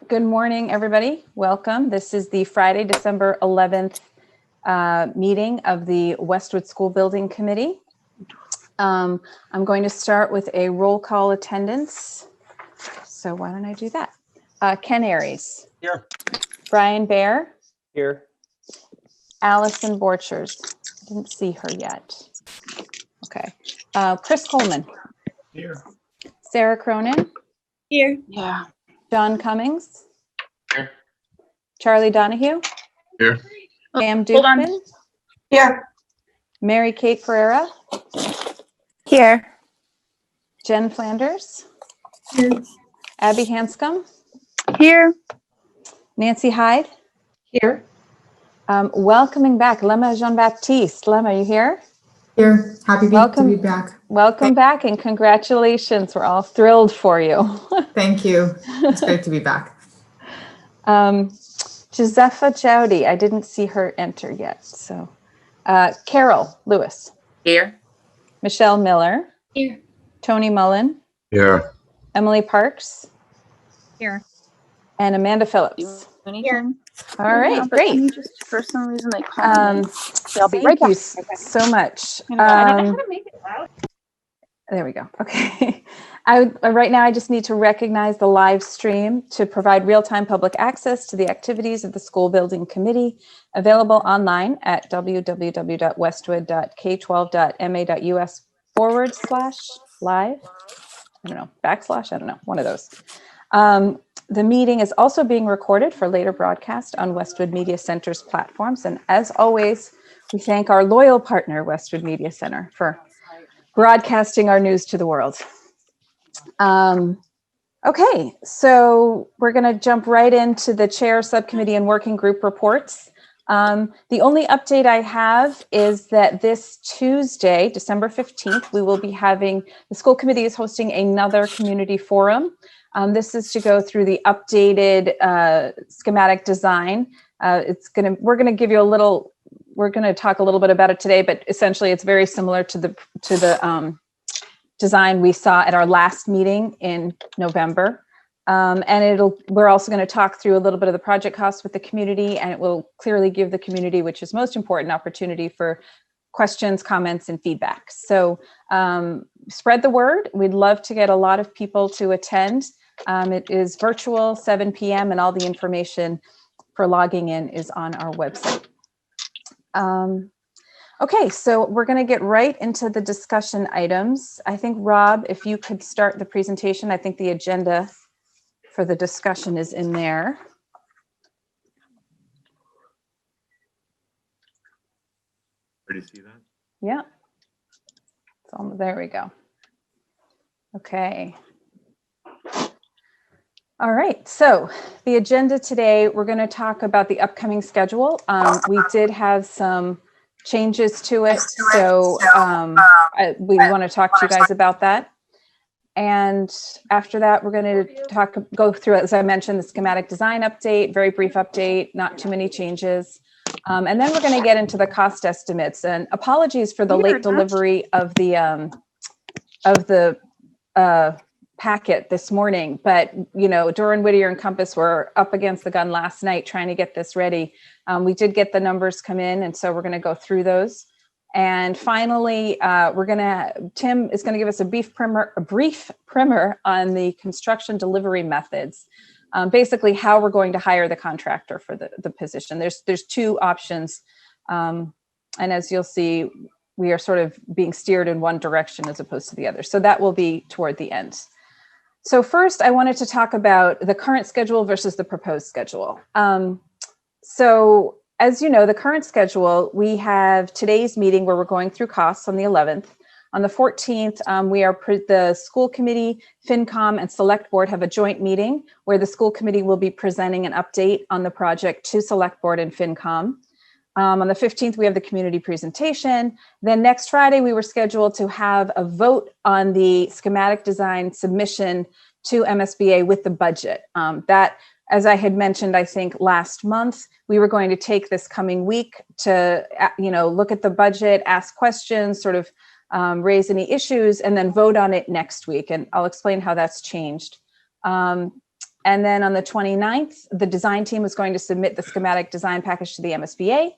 Good morning, everybody. Welcome. This is the Friday, December 11th meeting of the Westwood School Building Committee. I'm going to start with a roll call attendance. So why don't I do that? Ken Aries. Here. Brian Baer. Here. Allison Borchers. Didn't see her yet. Okay. Chris Coleman. Here. Sarah Cronin. Here. Yeah. John Cummings. Here. Charlie Donahue. Here. Pam Hold on. Dukeman. Here. Mary Kate Pereira. Here. Jen Flanders. Here. Abby Hanscom. Here. Nancy Hyde. Here. Welcoming back Lema Jean-Baptiste. Lema, are you here? Here. Happy to be back. Welcome back and congratulations. We're all thrilled for you. Thank you. It's great to be back. Josepha Chowdy, I didn't see her enter yet. So Carol Lewis. Here. Michelle Miller. Here. Tony Mullen. Here. Emily Parks. Here. And Amanda Phillips. Here. All right, great. Just for some reason they call me. I'll be Thank right you back. so much. I don't know how to make it loud. There we go. Okay. Right now, I just need to recognize the live stream to provide real-time public access to the activities of the School Building Committee, available online at www.westwood.k12.ma.us/live. I don't know, /, I don't know, one of those. The meeting is also being recorded for later broadcast on Westwood Media Center's platforms. And as always, we thank our loyal partner, Westwood Media Center, for broadcasting our news to the world. Okay, so we're going to jump right into the chair, subcommittee, and working group reports. The only update I have is that this Tuesday, December 15th, we will be having, the school committee is hosting another community forum. This is to go through the updated schematic design. We're going to give you a little, we're going to talk a little bit about it today, but essentially it's very similar to the design we saw at our last meeting in November. And we're also going to talk through a little bit of the project costs with the community, and it will clearly give the community, which is most important, opportunity for questions, comments, and feedback. So spread the word. We'd love to get a lot of people to attend. It is virtual, 7 p.m., and all the information for logging in is on our website. Okay, so we're going to get right into the discussion items. I think, Rob, if you could start the presentation. I think the agenda for the discussion is in there. Ready to see that? Yeah. So there we go. Okay. All right, so the agenda today, we're going to talk about the upcoming schedule. We did have some changes to it, so we want to talk to you guys about that. And after that, we're going to go through, as I mentioned, the schematic design update, very brief update, not too many changes. And then we're going to get into the cost estimates. And apologies for the late delivery of the packet this morning, but Doran, Whittier, and Compass were up against the gun last night trying to get this ready. We did get the numbers come in, and so we're going to go through those. And finally, Tim is going to give us a brief primer on the construction delivery methods. Basically, how we're going to hire the contractor for the position. There's two options, and as you'll see, we are sort of being steered in one direction as opposed to the other. So that will be toward the end. So first, I wanted to talk about the current schedule versus the proposed schedule. So as you know, the current schedule, we have today's meeting where we're going through costs on the 11th. On the 14th, the school committee, FinCom, and select board have a joint meeting where the school committee will be presenting an update on the project to select board and FinCom. On the 15th, we have the community presentation. Then next Friday, we were scheduled to have a vote on the schematic design submission to MSBA with the budget. That, as I had mentioned, I think last month, we were going to take this coming week to, look at the budget, ask questions, sort of raise any issues, and then vote on it next week. And I'll explain how that's changed. And then on the 29th, the design team was going to submit the schematic design package to the MSBA.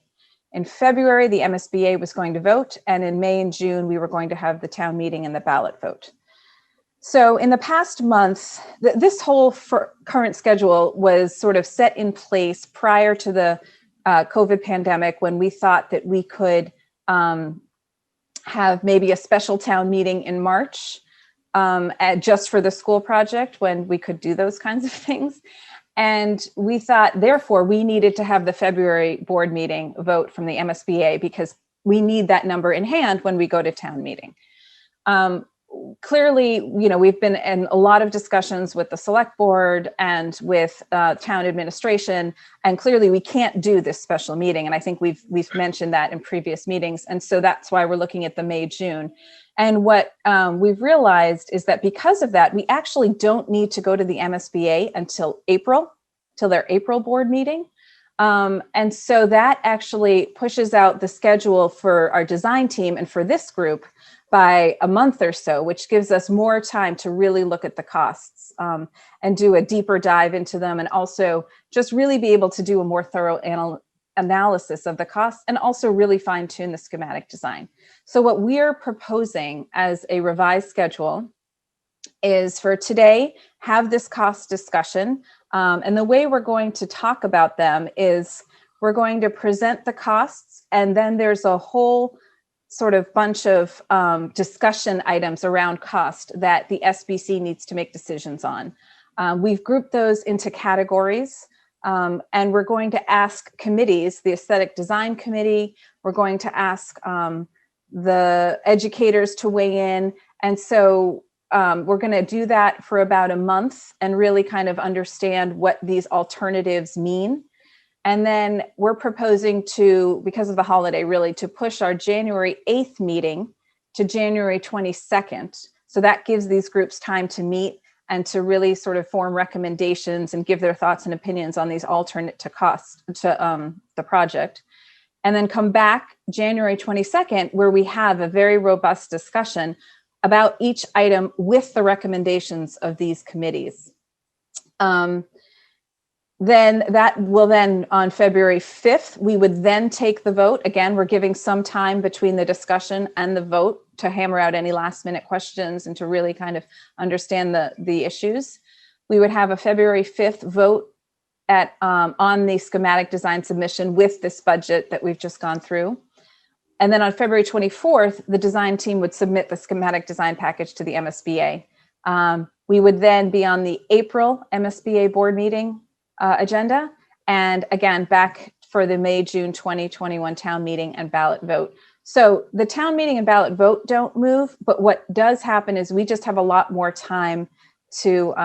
In February, the MSBA was going to vote, and in May and June, we were going to have the town meeting and the ballot vote. So in the past month, this whole current schedule was sort of set in place prior to the COVID pandemic, when we thought that we could have maybe a special town meeting in March just for the school project, when we could do those kinds of things. And we thought, therefore, we needed to have the February board meeting vote from the MSBA, because we need that number in hand when we go to town meeting. Clearly, you know, we've been in a lot of discussions with the select board and with town administration, and clearly we can't do this special meeting. And I think we've mentioned that in previous meetings. And so that's why we're looking at the May, June. And what we've realized is that because of that, we actually don't need to go to the MSBA until April, till their April board meeting. And so that actually pushes out the schedule for our design team and for this group by a month or so, which gives us more time to really look at the costs and do a deeper dive into them, and also just really be able to do a more thorough analysis of the costs, and also really fine tune the schematic design. So what we're proposing as a revised schedule is for today, have this cost discussion. And the way we're going to talk about them is we're going to present the costs, and then there's a whole sort of bunch of discussion items around cost that the SBC needs to make decisions on. We've grouped those into categories, and we're going to ask committees, the Aesthetic Design Committee, we're going to ask the educators to weigh in. And so we're going to do that for about a month and really kind of understand what these alternatives mean. And then we're proposing to, because of the holiday, really to push our January 8th meeting to January 22nd. So that gives these groups time to meet and to really sort of form recommendations and give their thoughts and opinions on these alternate to cost to the project. And then come back January 22nd, where we have a very robust discussion about each item with the recommendations of these committees. Then that will then, on February 5th, we would then take the vote. Again, we're giving some time between the discussion and the vote to hammer out any last minute questions and to really kind of understand the issues. We would have a February 5th vote at on the schematic design submission with this budget that we've just gone through. And then on February 24th, the design team would submit the schematic design package to the MSBA. We would then be on the April MSBA board meeting agenda, and again back for the May, June 2021 town meeting and ballot vote. So the town meeting and ballot vote don't move, but what does happen is we just have a lot more time to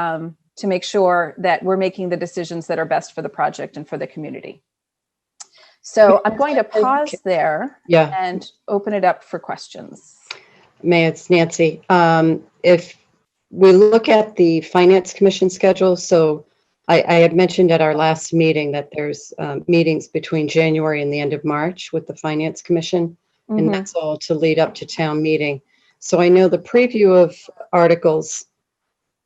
make sure that we're making the decisions that are best for the project and for the community. So I'm going to pause there and open it up for questions. May, it's Nancy. If we look at the Finance Commission schedule, so I had mentioned at our last meeting that there's meetings between January and the end of March with the Finance Commission, and that's all to lead up to town meeting. So I know the preview of articles,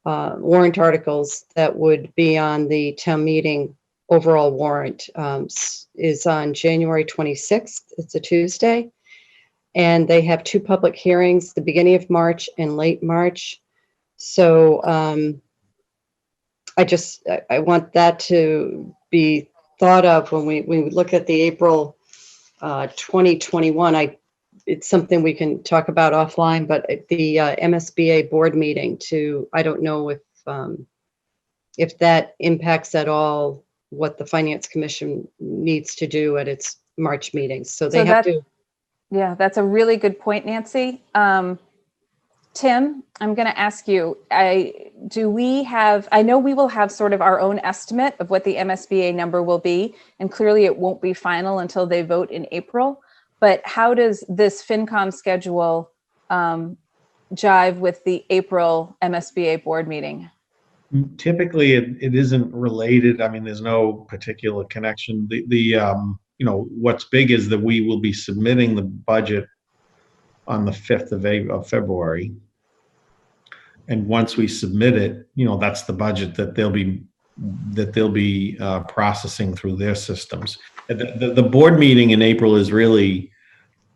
warrant articles that would be on the town meeting overall warrant is on January 26th. It's a Tuesday. And they have two public hearings, the beginning of March and late March. So I want that to be thought of when we look at the April 2021. It's something we can talk about offline, but the MSBA board meeting I don't know if that impacts at all what the Finance Commission needs to do at its March meetings. So they have to. Yeah, that's a really good point, Nancy. Tim, I'm going to ask you, I know we will have sort of our own estimate of what the MSBA number will be, and clearly it won't be final until they vote in April. But how does this FinCom schedule jive with the April MSBA board meeting? Typically, it isn't related. I mean, there's no particular connection. What's big is that we will be submitting the budget on the 5th of February. And once we submit it, that's the budget that they'll be that they'll be processing through their systems. The board meeting in April is really,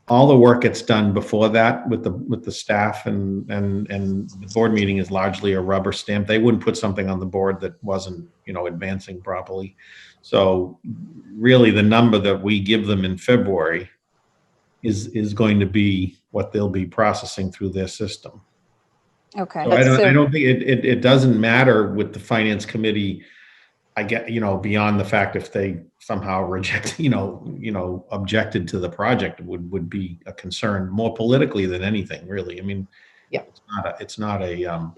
all the work gets done before that with the staff, and the board meeting is largely a rubber stamp. They wouldn't put something on the board that wasn't, advancing properly. So really the number that we give them in February is going to be what they'll be processing through their system. Okay. So I don't think it doesn't matter with the finance committee. I get, beyond the fact if they somehow reject, objected to the project would be a concern more politically than anything, really. I mean, yeah, it's not a.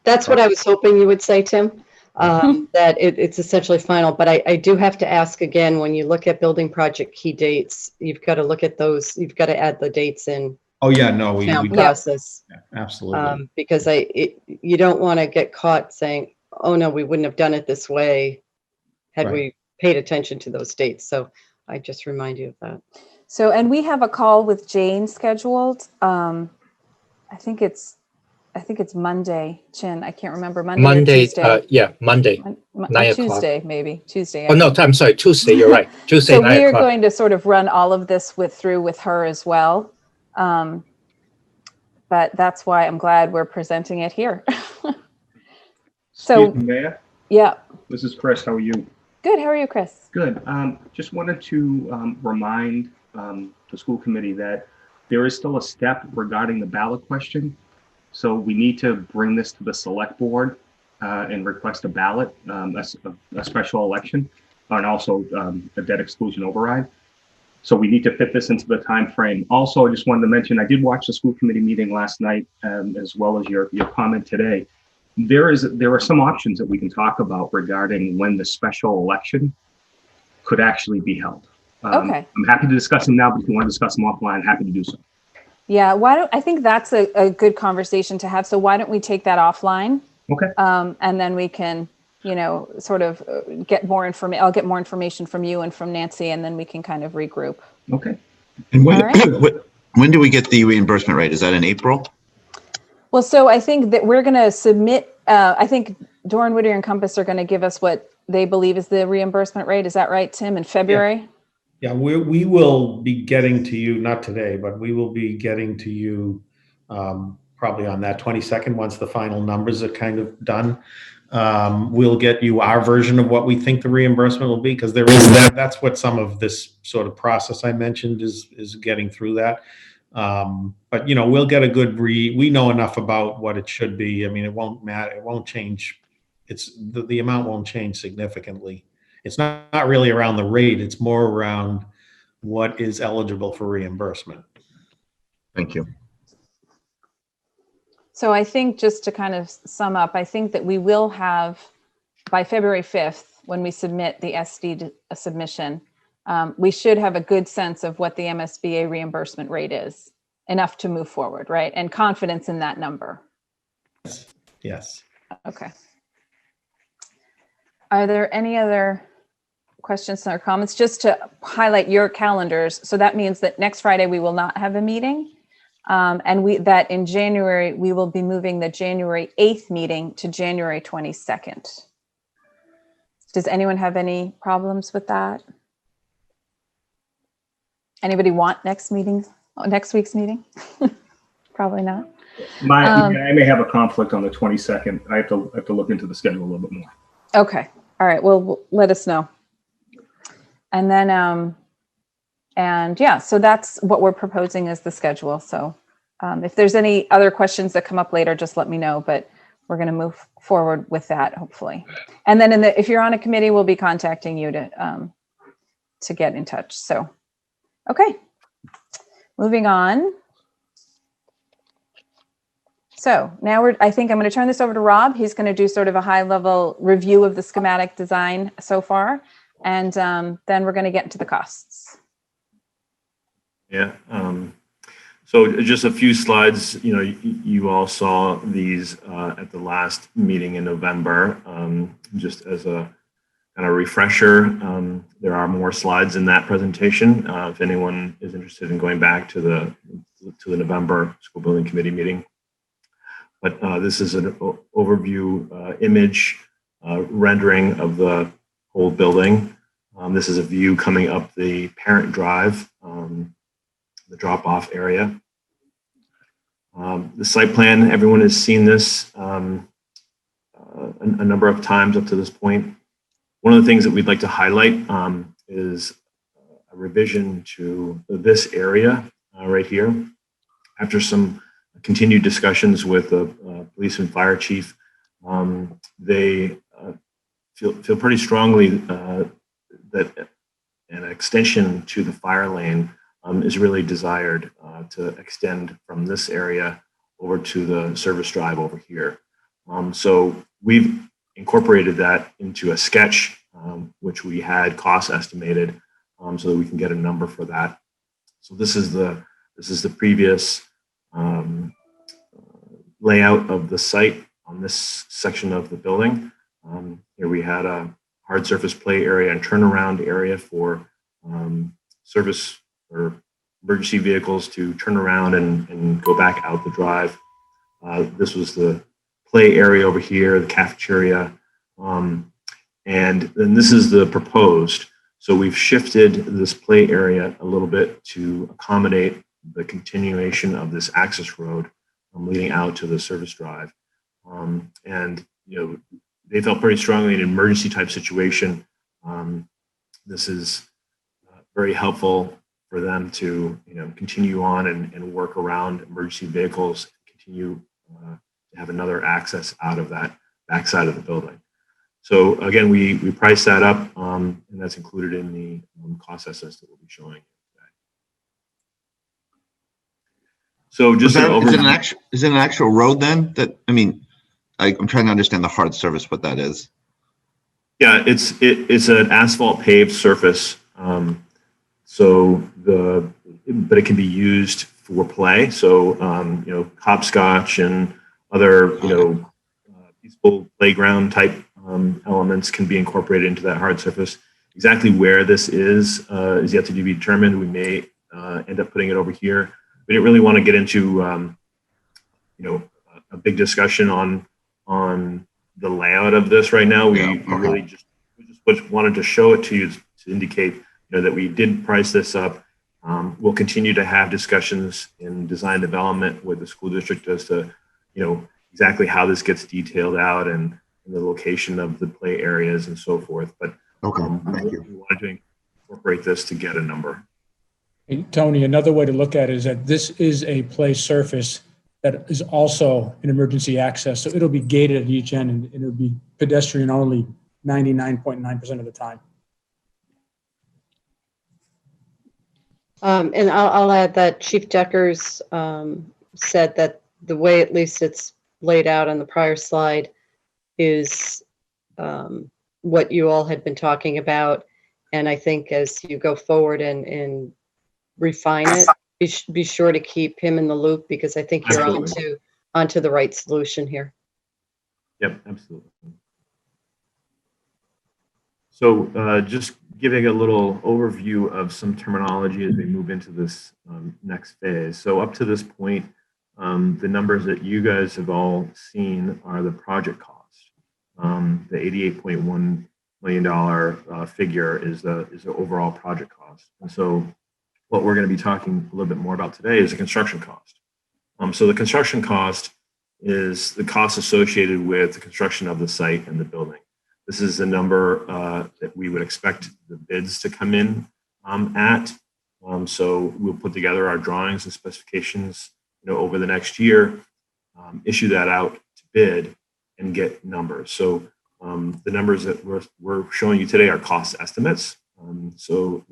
That's what I was hoping you would say, Tim, that it's essentially final. But I do have to ask again, when you look at building project key dates, you've got to look at those. You've got to add the dates in. Oh yeah, no, we process. Yeah, absolutely. Because you don't want to get caught saying, oh no, we wouldn't have done it this way had we paid attention to those dates. So I just remind you of that. So, and we have a call with Jane scheduled. I think it's Monday, Chin. I can't remember. Monday or Tuesday. Yeah, Monday. 9 o'clock. Tuesday, maybe. Tuesday. Oh, no, I'm sorry. Tuesday. You're right. Tuesday, so 9 we are o'clock. going to sort of run all of this through with her as well. But that's why I'm glad we're presenting it here. So, Excuse me, Mayor, yeah. this is Chris. How are you? Good. How are you, Chris? Good. Just wanted to remind the school committee that there is still a step regarding the ballot question. So we need to bring this to the select board and request a ballot, a special election, and also a debt exclusion override. So we need to fit this into the time frame. Also, I just wanted to mention, I did watch the school committee meeting last night, as well as your comment today. There are some options that we can talk about regarding when the special election could actually be held. Okay. I'm happy to discuss them now, but if you want to discuss them offline, happy to do so. Yeah. I think that's a good conversation to have. So why don't we take that offline? Okay. And then we can, sort of get more information. I'll get more information from you and from Nancy, and then we can kind of regroup. Okay. And when, All right. when do we get the reimbursement rate? Is that in April? Well, so I think that we're going to submit, I think Doran, Whittier and Compass are going to give us what they believe is the reimbursement rate. Is that right, Tim, in February? Yeah, we will be getting to you, not today, but we will be getting to you probably on that 22nd, once the final numbers are kind of done. We'll get you our version of what we think the reimbursement will be, because there is that's what some of this sort of process I mentioned is getting through that. But we'll get a good we know enough about what it should be. I mean, it won't matter. It won't change. It's the amount won't change significantly. It's not really around the rate. It's more around what is eligible for reimbursement. Thank you. So I think, just to kind of sum up, I think that we will have, by February 5th, when we submit the SD submission, we should have a good sense of what the MSBA reimbursement rate is, enough to move forward, right? And confidence in that number. Yes. Okay. Are there any other questions or comments? Just to highlight your calendars. So that means that next Friday we will not have a meeting. And that in January, we will be moving the January 8th meeting to January 22nd. Does anyone have any problems with that? Anybody want next week's meeting? Probably not. I may have a conflict on the 22nd. I have to look into the schedule a little bit more. Okay. All right. Well, let us know. And then, and yeah, so that's what we're proposing as the schedule. So if there's any other questions that come up later, just let me know, but we're going to move forward with that, hopefully. And then if you're on a committee, we'll be contacting you to get in touch. So, okay, moving on. So now I think I'm going to turn this over to Rob. He's going to do sort of a high level review of the schematic design so far. And then we're going to get into the costs. Yeah. So just a few slides. You all saw these at the last meeting in November. Just as a kind of refresher, there are more slides in that presentation. If anyone is interested in going back to the November School Building Committee meeting. But this is an overview image rendering of the whole building. This is a view coming up the Parent Drive, the drop-off area. The site plan, everyone has seen this a number of times up to this point. One of the things that we'd like to highlight is a revision to this area right here. After some continued discussions with the police and fire chief, they feel pretty strongly that an extension to the fire lane is really desired to extend from this area over to the service drive over here. So we've incorporated that into a sketch, which we had cost estimated, so that we can get a number for that. So this is the previous layout of the site on this section of the building. Here we had a hard surface play area and turnaround area for service or emergency vehicles to turn around and go back out the drive. This was the play area over here, the cafeteria. And then this is the proposed. So we've shifted this play area a little bit to accommodate the continuation of this access road leading out to the service drive. And, you know, they felt pretty strongly in an emergency type situation. This is very helpful for them to, you know, continue on and work around emergency vehicles, continue to have another access out of that backside of the building. So again, we priced that up, and that's included in the cost estimates that we'll be showing today. So just is it an actual road then? That, I mean, I'm trying to understand the hard surface, what that is. Yeah, it's an asphalt paved surface. But it can be used for play. So, you know, hopscotch and other, you know, peaceful playground type elements can be incorporated into that hard surface. Exactly where this is yet to be determined. We may end up putting it over here. We didn't really want to get into, you know, a big discussion on the layout of this right now. We really just wanted to show it to you to indicate, you know, that we did price this up. We'll continue to have discussions in design development with the school district as to, you know, exactly how this gets detailed out and the location of the play areas and so forth. But Thank you. we wanted to incorporate this to get a number. Hey, Tony, another way to look at it is that this is a play surface that is also an emergency access. So it'll be gated at each end and it'll be pedestrian only 99.9% of the time. And I'll add that Chief Deckers said that the way at least it's laid out on the prior slide is what you all had been talking about. And I think as you go forward and refine it, be sure to keep him in the loop, because I think you're onto the right solution here. Yep, absolutely. So just giving a little overview of some terminology as we move into this next phase. So up to this point, the numbers that you guys have all seen are the project cost. The $88.1 million figure is the overall project cost. And so what we're going to be talking a little bit more about today is the construction cost. So the construction cost is the cost associated with the construction of the site and the building. This is the number that we would expect the bids to come in at. So we'll put together our drawings and specifications, you know, over the next year, issue that out to bid and get numbers. So the numbers that we're showing you today are cost estimates. So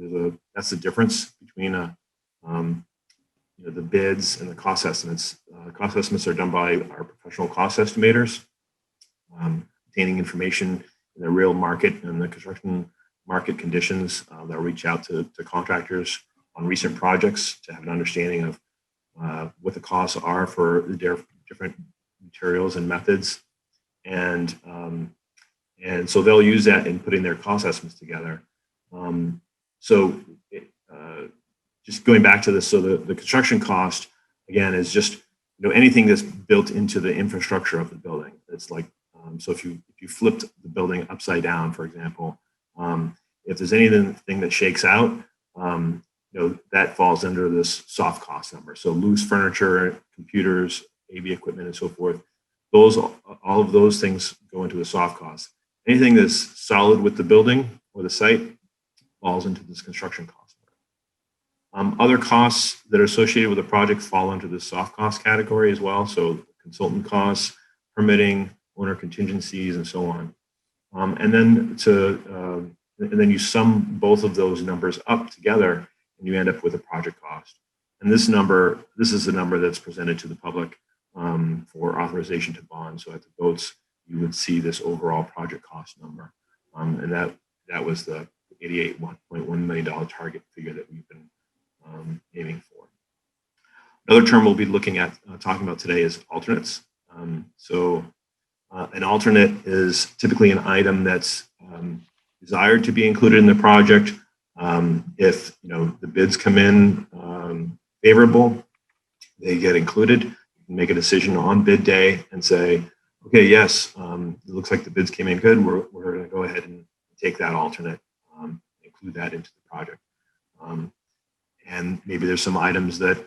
that's the difference between you know, the bids and the cost estimates. Cost estimates are done by our professional cost estimators, obtaining information in the real market and the construction market conditions. They'll reach out to contractors on recent projects to have an understanding of what the costs are for the different materials and methods. And so they'll use that in putting their cost estimates together. Just going back to this, so the construction cost, again, is just, you know, anything that's built into the infrastructure of the building. It's like, so if you flipped the building upside down, for example. If there's anything that shakes out, that falls under this soft cost number. So loose furniture, computers, AV equipment, and so forth. All of those things go into a soft cost. Anything that's solid with the building or the site falls into this construction cost. Other costs that are associated with the project fall into the soft cost category as well. So consultant costs, permitting, owner contingencies, and so on. And then you sum both of those numbers up together, and you end up with a project cost. And this is the number that's presented to the public for authorization to bond. So at the votes, you would see this overall project cost number. And that was the $88.1 million target figure that we've been aiming for. Another term we'll be looking at talking about today is alternates. An alternate is typically an item that's desired to be included in the project. If the bids come in favorable, they get included. You can make a decision on bid day and say, okay, yes, it looks like the bids came in good. We're going to go ahead and take that alternate, include that into the project. And maybe there's some items that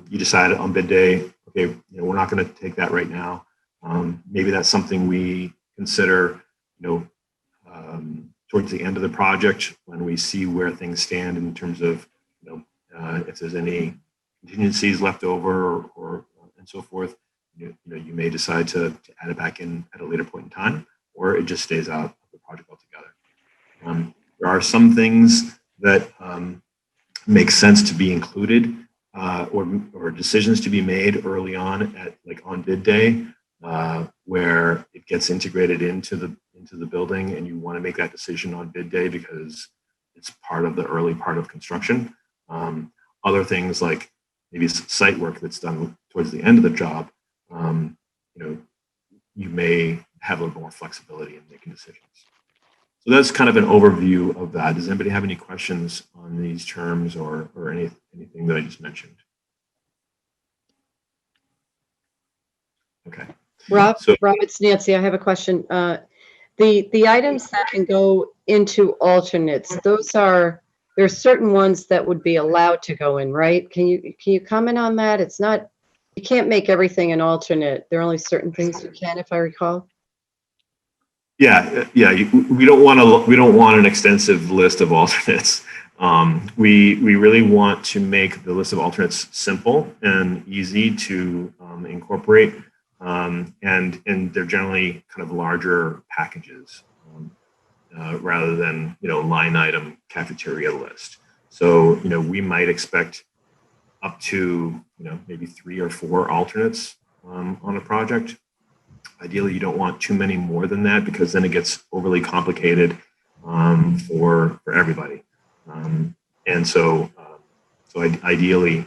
you decide on bid day, okay, we're not going to take that right now. Maybe that's something we consider, towards the end of the project when we see where things stand in terms of, if there's any contingencies left over or and so forth. You may decide to add it back in at a later point in time, or it just stays out of the project altogether. There are some things that make sense to be included, or decisions to be made early on on bid day, where it gets integrated into the building, and you want to make that decision on bid day because it's part of the early part of construction. Other things like maybe site work that's done towards the end of the job, you may have a little more flexibility in making decisions. So that's kind of an overview of that. Does anybody have any questions on these terms or anything that I just mentioned? Okay. Rob, it's Nancy. I have a question. The items that can go into alternates, there's certain ones that would be allowed to go in, right? Can you comment on that? It's not, you can't make everything an alternate. There are only certain things you can, if I recall. Yeah. We don't want an extensive list of alternates. We really want to make the list of alternates simple and easy to incorporate. And they're generally kind of larger packages rather than line item cafeteria list. So we might expect up to maybe 3 or 4 alternates on a project. Ideally, you don't want too many more than that because then it gets overly complicated for everybody. And so ideally.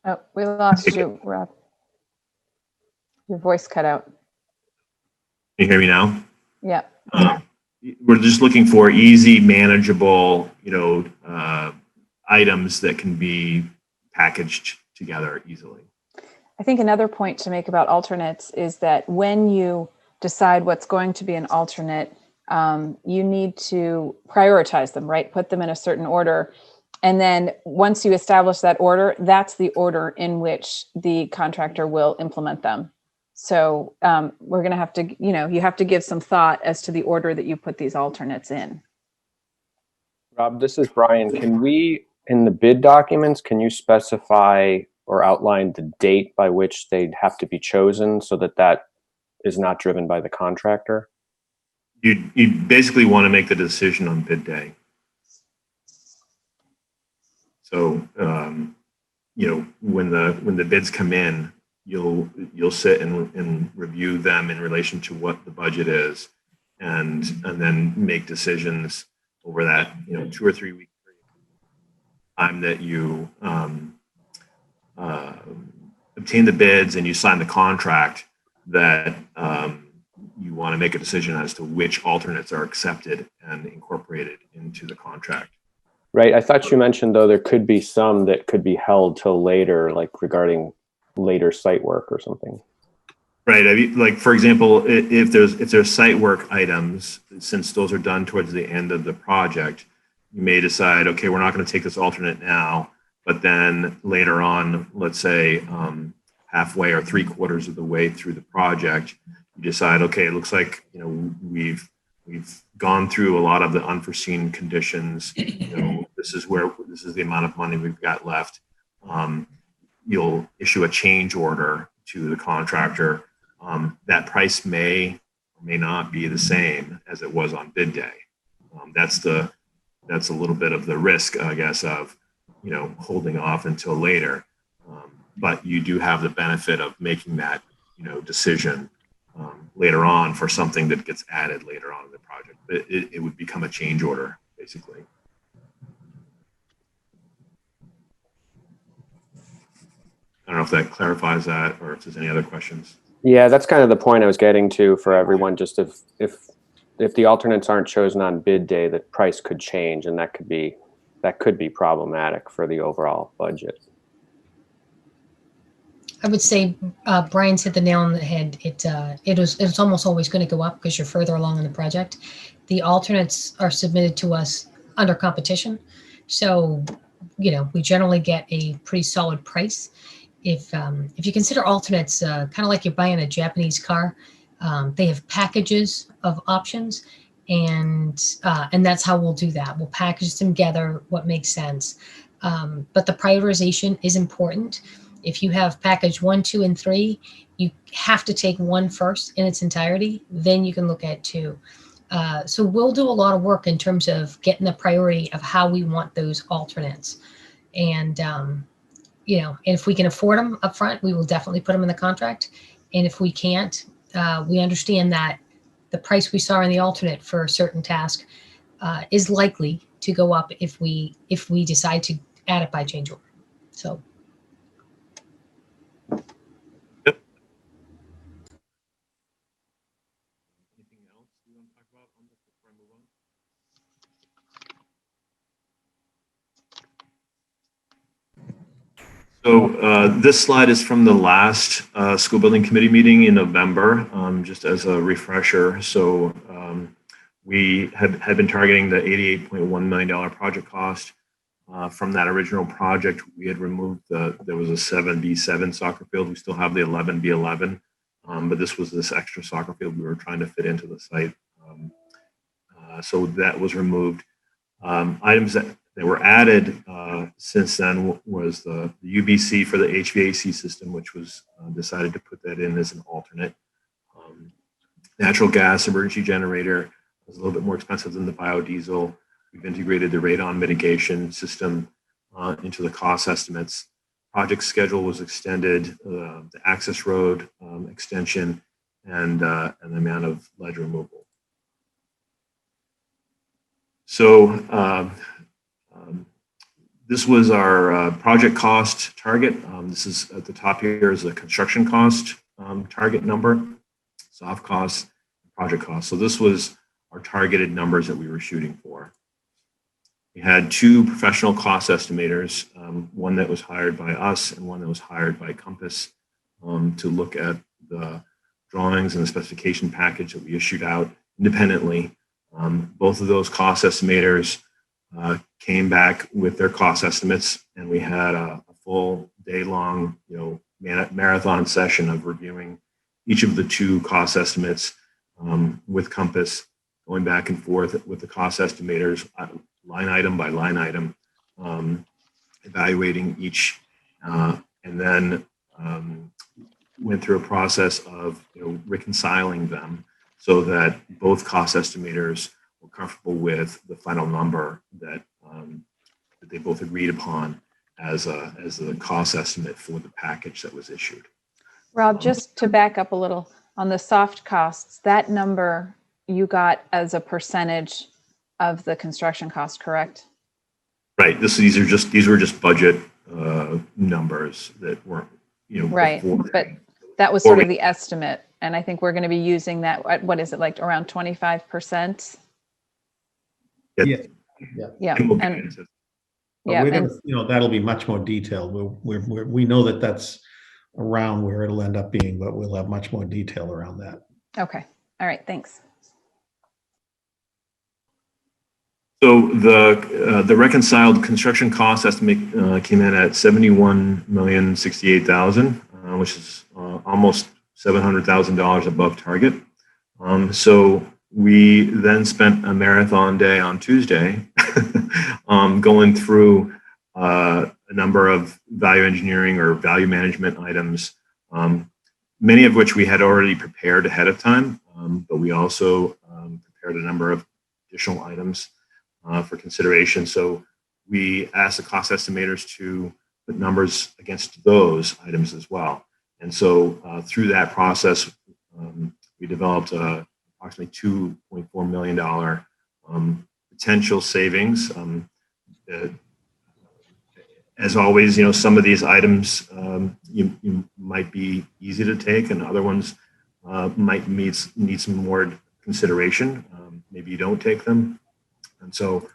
Oh, we lost you, Rob. Your voice cut out. Can you hear me now? Yeah. We're just looking for easy, manageable, items that can be packaged together easily. I think another point to make about alternates is that when you decide what's going to be an alternate, you need to prioritize them, right? Put them in a certain order. And then once you establish that order, that's the order in which the contractor will implement them. So we're going to have to, you have to give some thought as to the order that you put these alternates in. Rob, this is Brian. Can we, in the bid documents, can you specify or outline the date by which they'd have to be chosen so that is not driven by the contractor? You basically want to make the decision on bid day. So, when the bids come in, you'll sit and review them in relation to what the budget is, and then make decisions over that 2 or 3 week period time that you obtain the bids and you sign the contract, that you want to make a decision as to which alternates are accepted and incorporated into the contract. Right. I thought you mentioned, though, there could be some that could be held till later, like regarding later site work or something. Right. I mean, like, for example, if there's site work items, since those are done towards the end of the project, you may decide, okay, we're not going to take this alternate now, but then later on, let's say halfway or 3/4 of the way through the project, you decide, okay, it looks like, you know, we've gone through a lot of the unforeseen conditions. You know, this is the amount of money we've got left. You'll issue a change order to the contractor. That price may or may not be the same as it was on bid day. That's a little bit of the risk, I guess, of, you know, holding off until later. But you do have the benefit of making that, you know, decision later on for something that gets added later on in the project. It would become a change order, basically. I don't know if that clarifies that, or if there's any other questions. Yeah, that's kind of the point I was getting to for everyone. Just if the alternates aren't chosen on bid day, the price could change, and that could be problematic for the overall budget. I would say Brian's hit the nail on the head. It's almost always going to go up because you're further along in the project. The alternates are submitted to us under competition, so you know we generally get a pretty solid price. If you consider alternates kind of like you're buying a Japanese car, they have packages of options, and that's how we'll do that. We'll package them together, what makes sense. But the prioritization is important. If you have package 1, 2, and 3, you have to take 1 first in its entirety. Then you can look at 2. So we'll do a lot of work in terms of getting the priority of how we want those alternates. And, you know, if we can afford them up front, we will definitely put them in the contract. And if we can't, we understand that the price we saw in the alternate for a certain task is likely to go up if we decide to add it by change order. So. Yep. Anything else you want to talk about on this before I move on? So this slide is from the last school building committee meeting in November, just as a refresher. So we had been targeting the $88.1 million project cost. From that original project, we had removed there was a 7B7 soccer field. We still have the 11B11, but this was this extra soccer field we were trying to fit into the site. So that was removed. Items that were added since then was the UBC for the HVAC system, which was decided to put that in as an alternate. Natural gas emergency generator was a little bit more expensive than the biodiesel. We've integrated the radon mitigation system into the cost estimates. Project schedule was extended, the access road extension, and the amount of ledge removal. So this was our project cost target. This is at the top here is the construction cost target number, soft costs, project cost. So this was our targeted numbers that we were shooting for. We had 2 professional cost estimators, one that was hired by us and one that was hired by Compass to look at the drawings and the specification package that we issued out independently. Both of those cost estimators came back with their cost estimates, and we had a full day-long, you know, marathon session of reviewing each of the 2 cost estimates with Compass, going back and forth with the cost estimators, line item by line item, evaluating each, and then went through a process of, you know, reconciling them so that both cost estimators were comfortable with the final number that they both agreed upon as the cost estimate for the package that was issued. Rob, just to back up a little on the soft costs, that number you got as a percentage of the construction cost, correct? Right. These were just budget numbers that weren't, you know, right. But that was sort of the estimate, and I think we're going to be using that. What is it, like around 25%? Yeah. And we're gonna, you know, that'll be much more detailed. We know that that's around where it'll end up being, but we'll have much more detail around that. Okay. All right. Thanks. So the reconciled construction cost estimate came in at $71,068,000, which is almost $700,000 above target. So we then spent a marathon day on Tuesday going through a number of value engineering or value management items, many of which we had already prepared ahead of time, but we also prepared a number of additional items for consideration. So we asked the cost estimators to put numbers against those items as well. And so through that process, we developed approximately $2.4 million potential savings. As always, some of these items you might be easy to take, and other ones might need some more consideration. Maybe you don't take them. And so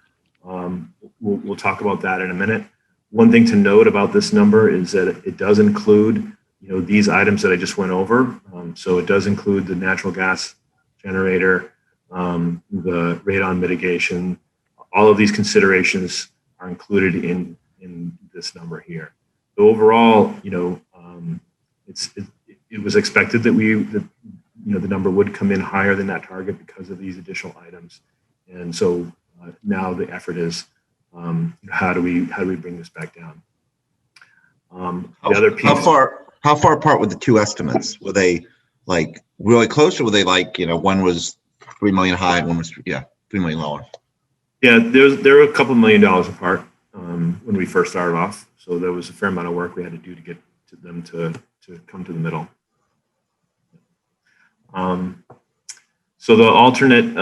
we'll talk about that in a minute. One thing to note about this number is that it does include, these items that I just went over. So it does include the natural gas generator, the radon mitigation. All of these considerations are included in this number here. So overall, it was expected that the number would come in higher than that target because of these additional items. And so now the effort is how do we bring this back down? The other piece. How far apart were the two estimates? Were they like really close, or were they like one was $3 million high and one was $3 million lower? Yeah, there were a couple $1 million apart when we first started off. So there was a fair amount of work we had to do to get to them to come to the middle. So the alternate.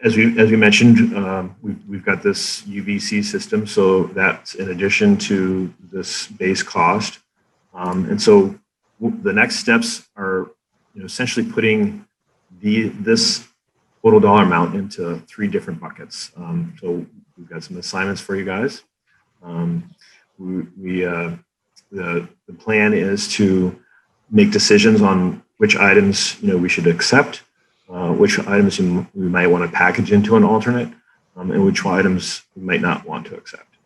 As we mentioned, we've got this UVC system, so that's in addition to this base cost. And so the next steps are essentially putting this total dollar amount into 3 different buckets. So we've got some assignments for you guys. The plan is to make decisions on which items we should accept, which items we might want to package into an alternate, and which items we might not want to accept.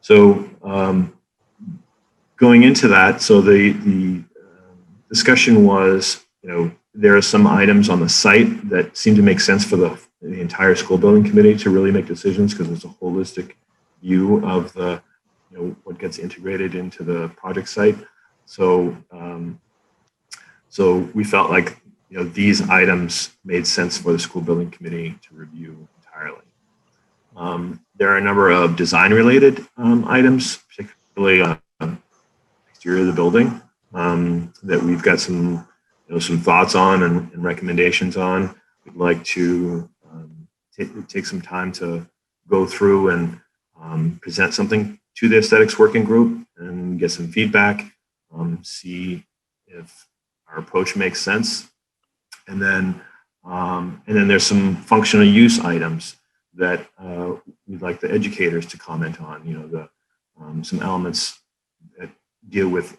So going into that, so the discussion was, there are some items on the site that seem to make sense for the entire school building committee to really make decisions, because it's a holistic view of the what gets integrated into the project site. So so we felt like these items made sense for the school building committee to review entirely. There are a number of design-related items, particularly exterior of the building, that we've got some some thoughts on and recommendations on. We'd like to take some time to go through and present something to the aesthetics working group and get some feedback, see if our approach makes sense. And then there's some functional use items that we'd like the educators to comment on. Some elements that deal with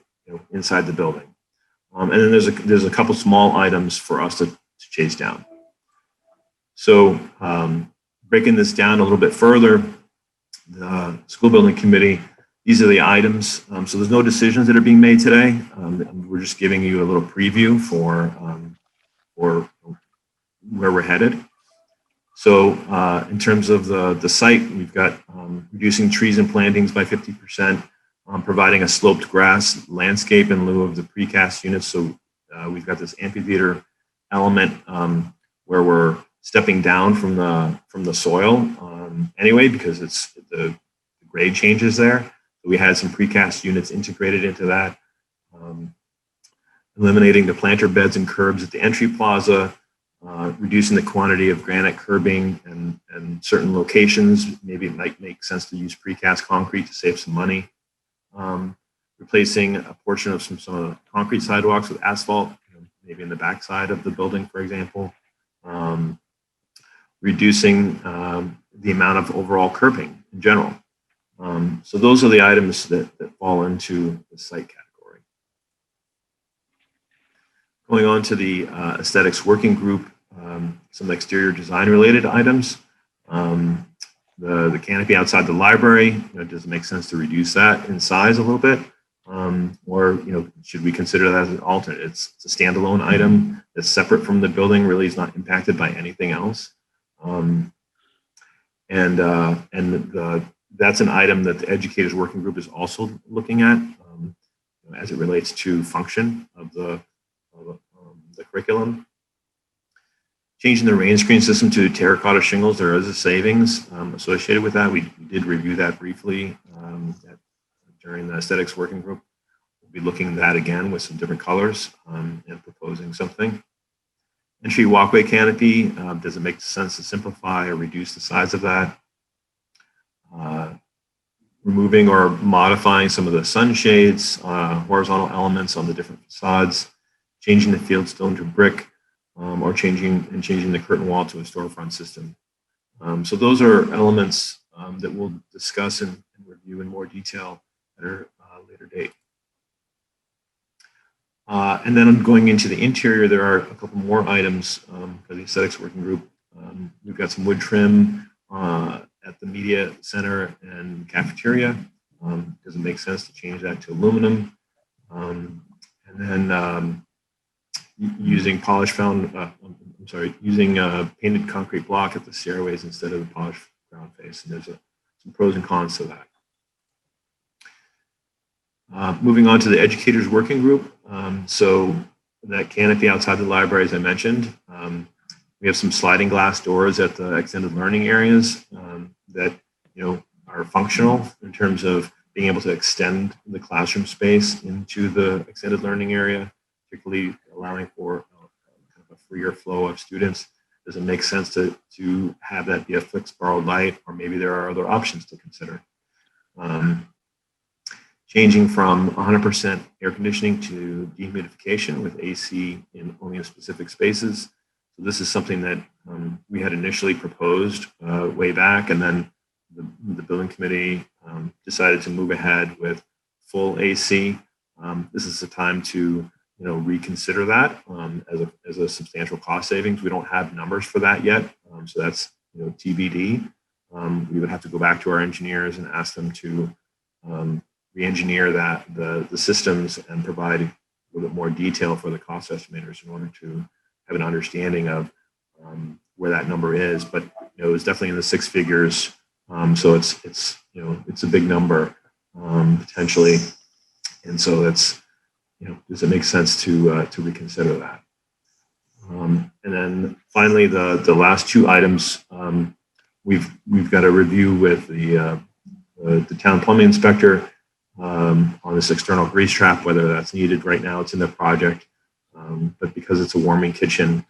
inside the building. And then there's a couple small items for us to chase down. So breaking this down a little bit further, the school building committee, these are the items. So there's no decisions that are being made today. We're just giving you a little preview for where we're headed. So in terms of the site, we've got reducing trees and plantings by 50%, providing a sloped grass landscape in lieu of the precast units. So we've got this amphitheater element where we're stepping down from the soil anyway, because it's the grade changes there. So we had some precast units integrated into that. Eliminating the planter beds and curbs at the entry plaza, reducing the quantity of granite curbing and certain locations. Maybe it might make sense to use precast concrete to save some money. Replacing a portion of some concrete sidewalks with asphalt, maybe in the backside of the building, for example. Reducing the amount of overall curbing in general. So those are the items that fall into the site category. Going on to the aesthetics working group, some exterior design related items. The canopy outside the library, does it make sense to reduce that in size a little bit? Or should we consider that as an alternate? It's a standalone item that's separate from the building, really is not impacted by anything else. That's an item that the educators working group is also looking at as it relates to function of the curriculum. Changing the rain screen system to terracotta shingles, there is a savings associated with that. We did review that briefly during the aesthetics working group. We'll be looking at that again with some different colors and proposing something. Entry walkway canopy, does it make sense to simplify or reduce the size of that? Removing or modifying some of the sunshades, horizontal elements on the different facades, changing the field stone to brick, or changing the curtain wall to a storefront system. So those are elements that we'll discuss and review in more detail at a later date. And then going into the interior, there are a couple more items for the aesthetics working group. We've got some wood trim at the media center and cafeteria. Does it make sense to change that to aluminum? And then using using painted concrete block at the stairways instead of the polished ground face. And there's some pros and cons to that. Moving on to the educators working group. So that canopy outside the library, as I mentioned, we have some sliding glass doors at the extended learning areas that are functional in terms of being able to extend the classroom space into the extended learning area, particularly allowing for kind of a freer flow of students. Does it make sense to have that be a fixed borrowed light, or maybe there are other options to consider? Changing from 100% air conditioning to dehumidification with AC only in specific spaces. So this is something that we had initially proposed way back, and then the building committee decided to move ahead with full AC. This is the time to reconsider that as a substantial cost savings. We don't have numbers for that yet, so that's TBD. We would have to go back to our engineers and ask them to re-engineer the systems and provide a little bit more detail for the cost estimators in order to have an understanding of where that number is. But it was definitely in the six figures, so it's a big number potentially, and so that's does it make sense to reconsider that? And then finally, the last two items, we've got a review with the town plumbing inspector on this external grease trap, whether that's needed. Right now it's in the project, but because it's a warming kitchen,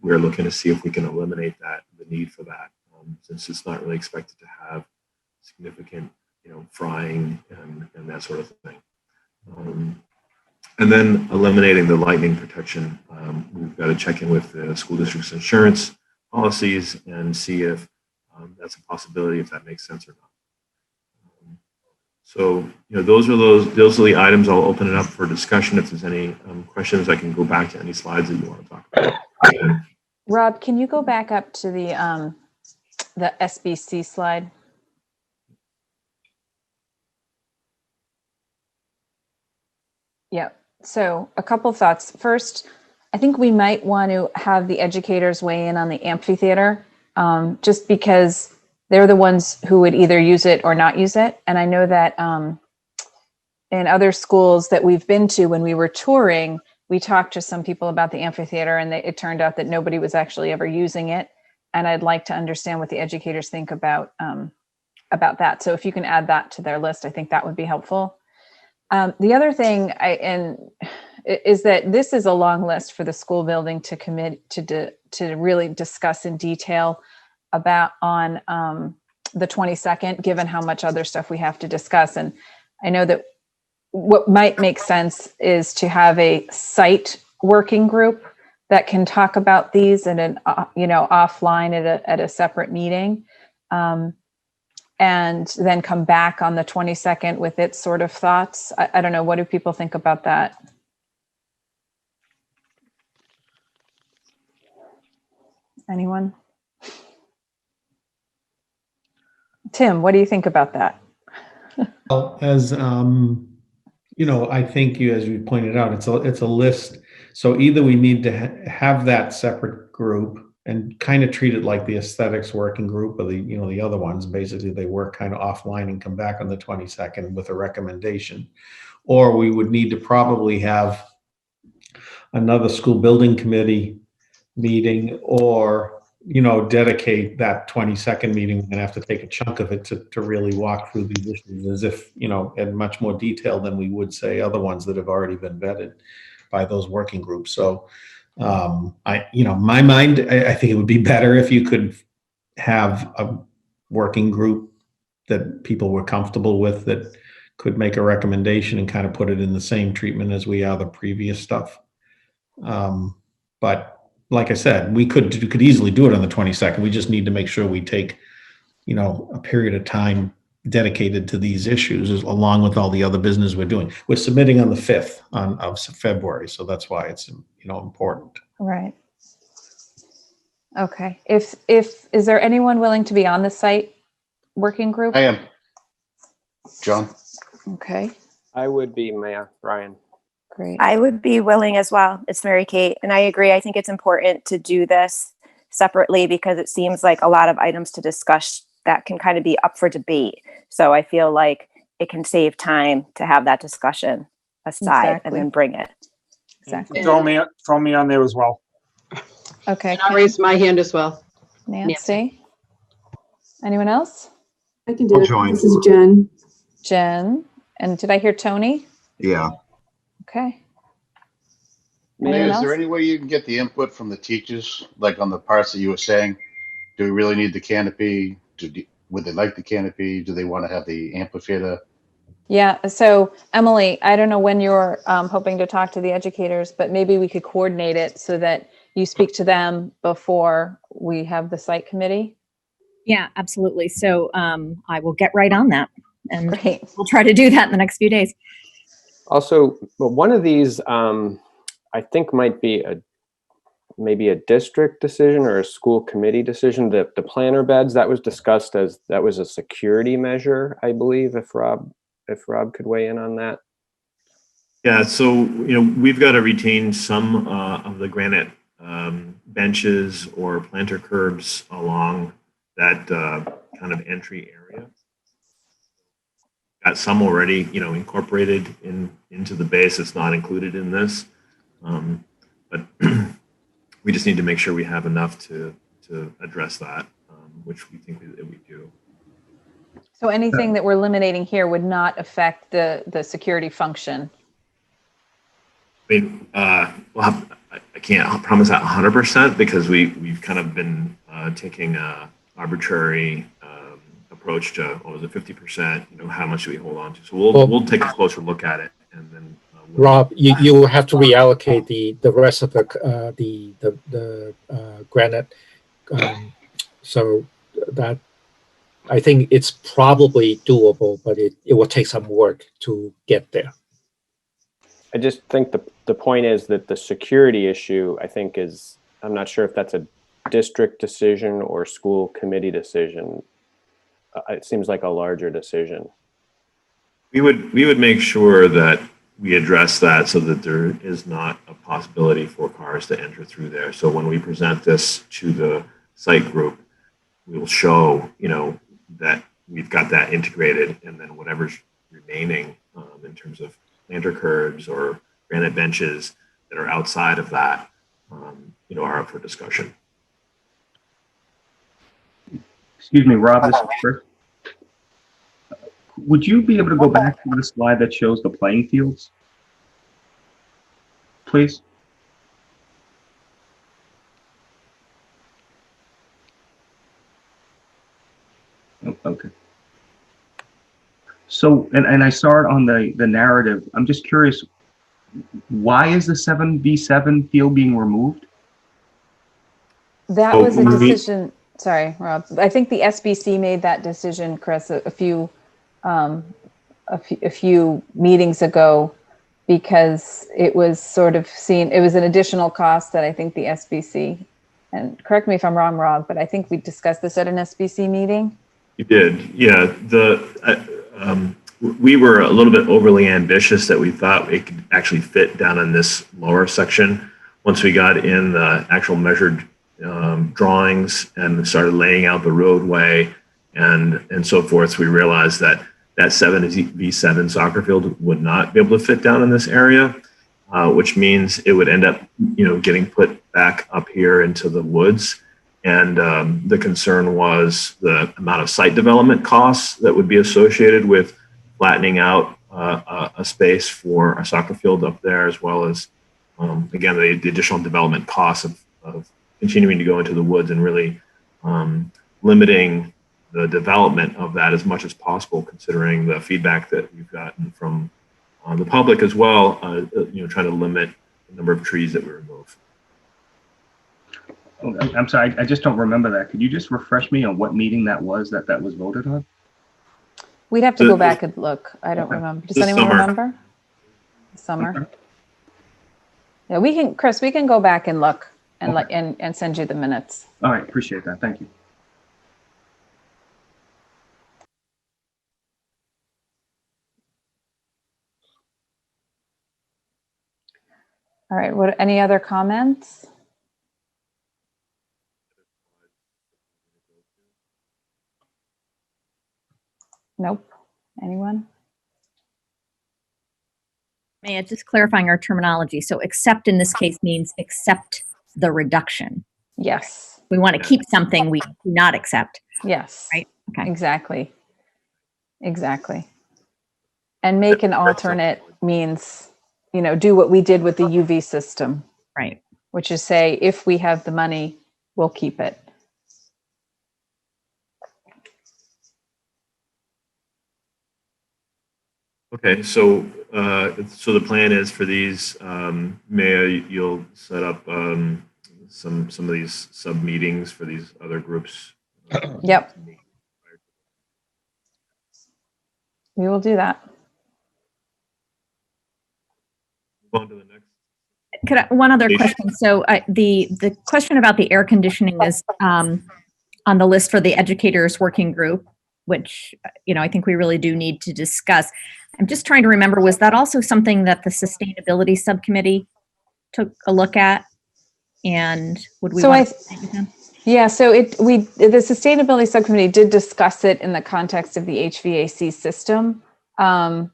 we're looking to see if we can eliminate the need for that, since it's not really expected to have significant frying and that sort of thing. And then eliminating the lightning protection. We've got to check in with the school district's insurance policies and see if that's a possibility, if that makes sense or not. So, those are the items. I'll open it up for discussion. If there's any questions, I can go back to any slides that you want to talk about. Rob, can you go back up to the SBC slide? Yeah. So a couple thoughts. First, I think we might want to have the educators weigh in on the amphitheater, just because they're the ones who would either use it or not use it. And I know that in other schools that we've been to, when we were touring, we talked to some people about the amphitheater, and it turned out that nobody was actually ever using it. And I'd like to understand what the educators think about that. So if you can add that to their list, I think that would be helpful. The other thing is that this is a long list for the school building to commit to really discuss in detail about on the 22nd, given how much other stuff we have to discuss. And I know that what might make sense is to have a site working group that can talk about these in an offline at a separate meeting. and then come back on the 22nd with its sort of thoughts. I don't know. What do people think about that? Anyone? Tim, what do you think about that? Well, as I think as you pointed out, it's a list. So either we need to have that separate group and kind of treat it like the aesthetics working group, or the other ones. Basically, they work kind of offline and come back on the 22nd with a recommendation. Or we would need to probably have another school building committee meeting, or dedicate that 22nd meeting and have to take a chunk of it to really walk through these issues as if, in much more detail than we would say other ones that have already been vetted by those working groups. So my mind, I think it would be better if you could have a working group that people were comfortable with, that could make a recommendation and kind of put it in the same treatment as we are the previous stuff. But like I said, we could easily do it on the 22nd. We just need to make sure we take, a period of time dedicated to these issues, along with all the other business we're doing. We're submitting on the 5th of February, so that's why it's important. Right. Okay. Is there anyone willing to be on the site working group? I am. John? Okay, I would be, Maya, Brian. great. I would be willing as well. It's Mary Kate. And I agree. I think it's important to do this separately because it seems like a lot of items to discuss that can kind of be up for debate. So I feel like it can save time to have that discussion aside Exactly. and then bring it. Exactly. Throw me on there as well. Okay. And I'll raise my hand as well. Nancy? Anyone else? I can do I'll it. join. This is Jen. Jen? And did I hear Tony? Yeah. Okay. Maya, Anyone is there else? any way you can get the input from the teachers, like on the parts that you were saying? Do we really need the canopy? Would they like the canopy? Do they want to have the amphitheater? Yeah, so Emily, I don't know when you're hoping to talk to the educators, but maybe we could coordinate it so that you speak to them before we have the site committee. Yeah, absolutely. So I will get right on that and Great. we'll try to do that in the next few days. Also, one of these, I think might be maybe a district decision or a school committee decision. The planter beds, that was discussed as that was a security measure, I believe, if Rob could weigh in on that. Yeah, so we've got to retain some of the granite benches or planter curbs along that kind of entry area. Got some already, incorporated into the base. It's not included in this, but we just need to make sure we have enough to address that, which we think that we do. So anything that we're eliminating here would not affect the security function. I mean, I can't promise that 100% because we've kind of been taking a arbitrary approach to what was it, 50%? How much do we hold on to? So we'll take a closer look at it, and then Rob, you will have to reallocate the rest of the granite. So that I think it's probably doable, but it will take some work to get there. I just think the point is that the security issue, I think, is, I'm not sure if that's a district decision or school committee decision. It seems like a larger decision. we would make sure that we address that so that there is not a possibility for cars to enter through there. So when we present this to the site group, we will show, that we've got that integrated, and then whatever's remaining in terms of planter curbs or granite benches that are outside of that, are up for discussion. Excuse me, Rob, this is Chris. Would you be able to go back to the slide that shows the playing fields? Please. Oh, okay. So, and I saw it on the narrative. I'm just curious, why is the 7v7 field being removed? That Oh, was a decision. Sorry, Rob. I think the SBC made that decision, Chris, a few meetings ago, because it was sort of seen, it was an additional cost that I think the SBC, and correct me if I'm wrong, Rob, but I think we discussed this at an SBC meeting. You did, yeah. We were a little bit overly ambitious that we thought it could actually fit down in this lower section. Once we got in the actual measured drawings and started laying out the roadway and so forth, so we realized that 7v7 soccer field would not be able to fit down in this area, which means it would end up, getting put back up here into the woods. And the concern was the amount of site development costs that would be associated with flattening out a space for a soccer field up there, as well as, again, the additional development costs of continuing to go into the woods and really limiting the development of that as much as possible, considering the feedback that we've gotten from the public as well, trying to limit the number of trees that we remove. Oh, I'm sorry, I just don't remember that. Could you just refresh me on what meeting that was that was voted on? We'd have to go back and look. I don't remember. Does anyone remember? Summer. Yeah, we can, Chris, we can go back and look and and send you the minutes. All right, appreciate that. Thank you. All right, any other comments? Nope. Anyone? May I just clarifying our terminology? So accept in this case means accept the reduction. Yes. We want to keep something we do not accept. Yes. Right? Okay. Exactly. Exactly. And make an alternate means, do what we did with the UV system. Right. Which is say, if we have the money, we'll keep it. Okay, so the plan is for these, Maya, you'll set up some of these sub meetings for these other groups. Yep. We will do that. Move on to the next. One other question. So the question about the air conditioning is on the list for the educators working group, which, I think we really do need to discuss. I'm just trying to remember, was that also something that the sustainability subcommittee took a look at? And would we want to with them? Yeah, so the sustainability subcommittee did discuss it in the context of the HVAC system. I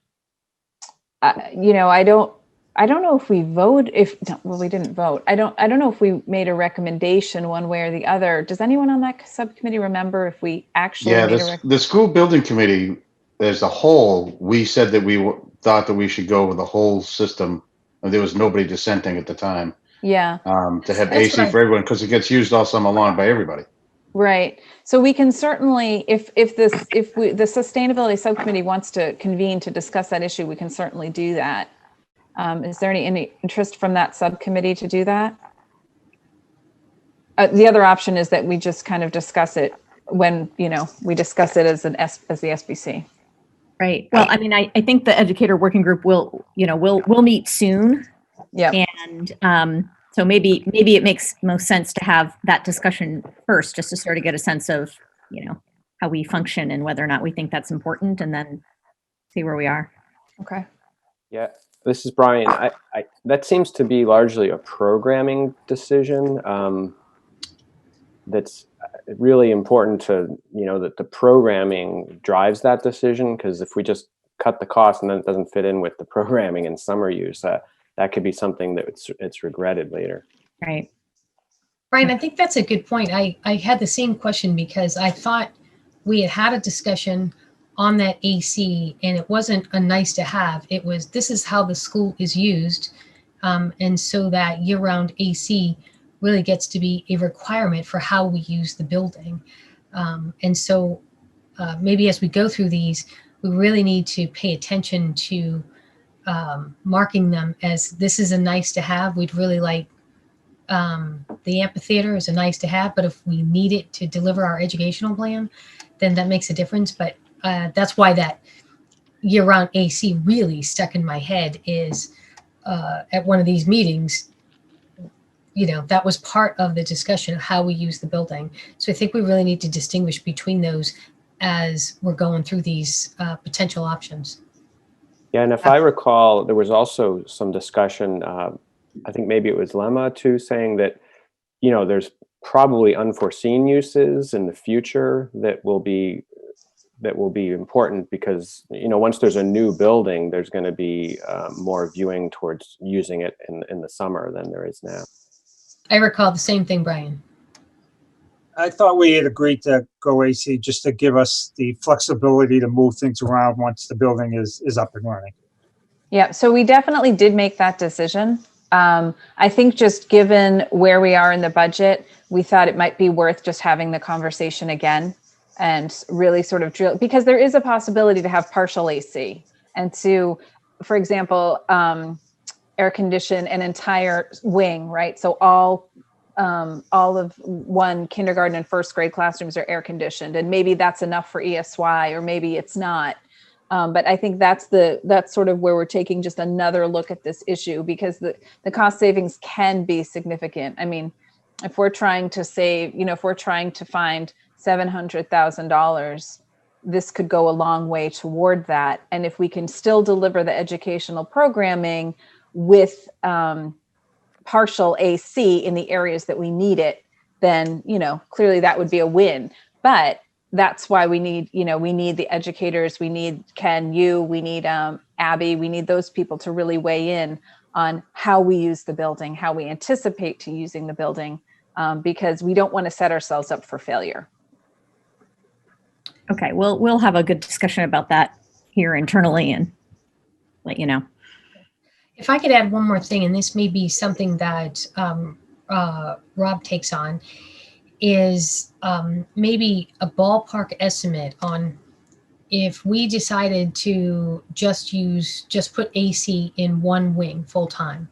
don't know if we we didn't vote. I don't know if we made a recommendation one way or the other. Does anyone on that subcommittee remember if we actually made a the school building committee as a whole, we said that we thought that we should go with the whole system, and there was nobody dissenting at the time. Yeah. To have AC for everyone, because it gets used all summer long by everybody. Right. So we can certainly, if the sustainability subcommittee wants to convene to discuss that issue, we can certainly do that. Is there any interest from that subcommittee to do that? The other option is that we just kind of discuss it when, we discuss it as the SBC. Right. Well, I mean, I think the educator working group will meet soon. Yeah. And so maybe it makes most sense to have that discussion first, just to sort of get a sense of, how we function and whether or not we think that's important, and then see where we are. Okay. Yeah. This is Brian. I that seems to be largely a programming decision. That's really important to, that the programming drives that decision, because if we just cut the cost and then it doesn't fit in with the programming and summer use, that could be something that it's regretted later. Right. Brian, I think that's a good point. I had the same question because I thought we had a discussion on that AC, and it wasn't a nice to have. It was, this is how the school is used. And so that year-round AC really gets to be a requirement for how we use the building. And so maybe as we go through these, we really need to pay attention to marking them as this is a nice to have. We'd really like The amphitheater is a nice to have, but if we need it to deliver our educational plan, then that makes a difference. But that's why that year-round AC really stuck in my head is at one of these meetings, that was part of the discussion of how we use the building. So I think we really need to distinguish between those as we're going through these potential options. Yeah, and if I recall, there was also some discussion, I think maybe it was Lemma too, saying that, there's probably unforeseen uses in the future that will be important because, once there's a new building, there's going to be more viewing towards using it in the summer than there is now. I recall the same thing, Brian. I thought we had agreed to go AC just to give us the flexibility to move things around once the building is up and running. Yeah, so we definitely did make that decision. I think just given where we are in the budget, we thought it might be worth just having the conversation again and really sort of drill, because there is a possibility to have partial AC and to, for example, air condition an entire wing, right? So all of one kindergarten and first grade classrooms are air conditioned, and maybe that's enough for ESY, or maybe it's not. But I think that's sort of where we're taking just another look at this issue, because the cost savings can be significant. I mean, if we're trying to save, if we're trying to find $700,000, this could go a long way toward that. And if we can still deliver the educational programming with partial AC in the areas that we need it, then, clearly that would be a win. But that's why we need the educators, we need Ken, we need Abby, we need those people to really weigh in on how we use the building, how we anticipate to using the building, because we don't want to set ourselves up for failure. Okay, we'll have a good discussion about that here internally and let you know. If I could add one more thing, and this may be something that Rob takes on, is maybe a ballpark estimate on if we decided to just put AC in one wing full time,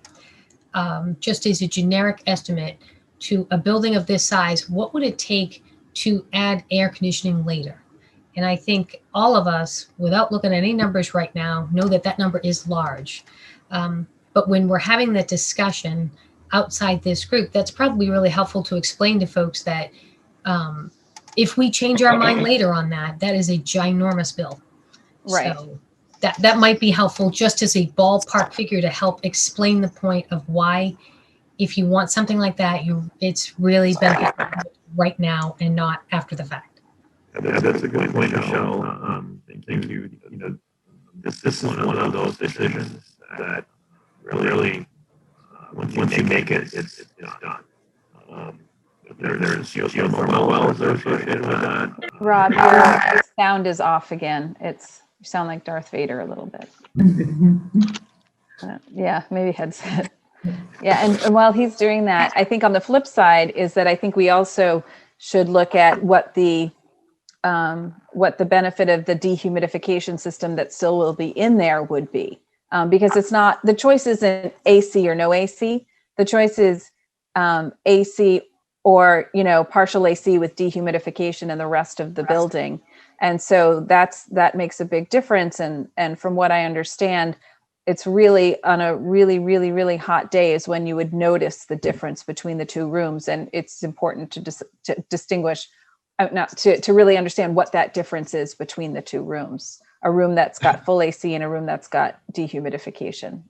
just as a generic estimate to a building of this size, what would it take to add air conditioning later? And I think all of us, without looking at any numbers right now, know that number is large. But when we're having that discussion outside this group, that's probably really helpful to explain to folks that if we change our mind later on that is a ginormous bill. Right. So that might be helpful just as a ballpark figure to help explain the point of why, if you want something like that, it's really beneficial right now and not after the fact. Yeah, that's a good point, Michelle. Thank you. This is one of those decisions that really, once you make it, it's done. There's well associated with that. Rob, your sound is off again. You sound like Darth Vader a little bit. Yeah, maybe headset. Yeah, and while he's doing that, I think on the flip side is that I think we also should look at what the benefit of the dehumidification system that still will be in there would be. Because the choice isn't AC or no AC. The choice is AC or, partial AC with dehumidification in the rest of the building. And so that makes a big difference. And from what I understand, it's really on a really, really, really hot day is when you would notice the difference between the two rooms. And it's important to distinguish, to really understand what that difference is between the two rooms. A room that's got full AC and a room that's got dehumidification.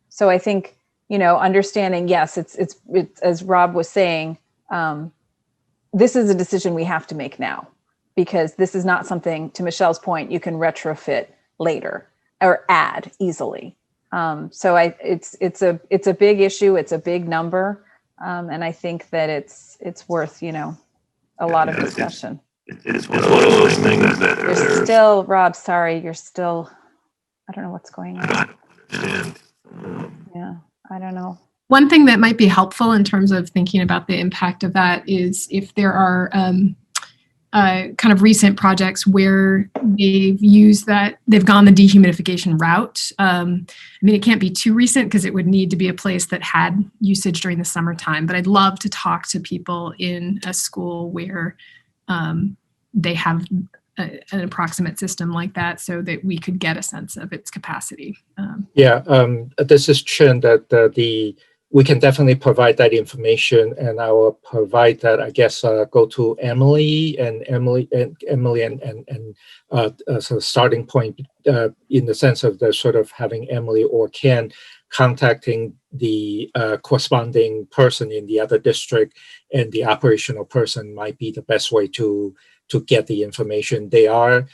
So I think, understanding, yes, it's as Rob was saying, this is a decision we have to make now, because this is not something, to Michelle's point, you can retrofit later or add easily. So it's a big issue. It's a big number. And I think that it's worth, a lot of discussion. It's one of those things that You're still, Rob, sorry, you're still, I don't know what's going on. I don't understand. Yeah, I don't know. One thing that might be helpful in terms of thinking about the impact of that is if there are kind of recent projects where they've gone the dehumidification route. I mean, it can't be too recent because it would need to be a place that had usage during the summertime, but I'd love to talk to people in a school where they have an approximate system like that so that we could get a sense of its capacity. This is Chen, that we can definitely provide that information, and I will provide that, I guess, go to Emily and so starting point in the sense of the sort of having Emily or Ken contacting the corresponding person in the other district, and the operational person might be the best way to get the information. They are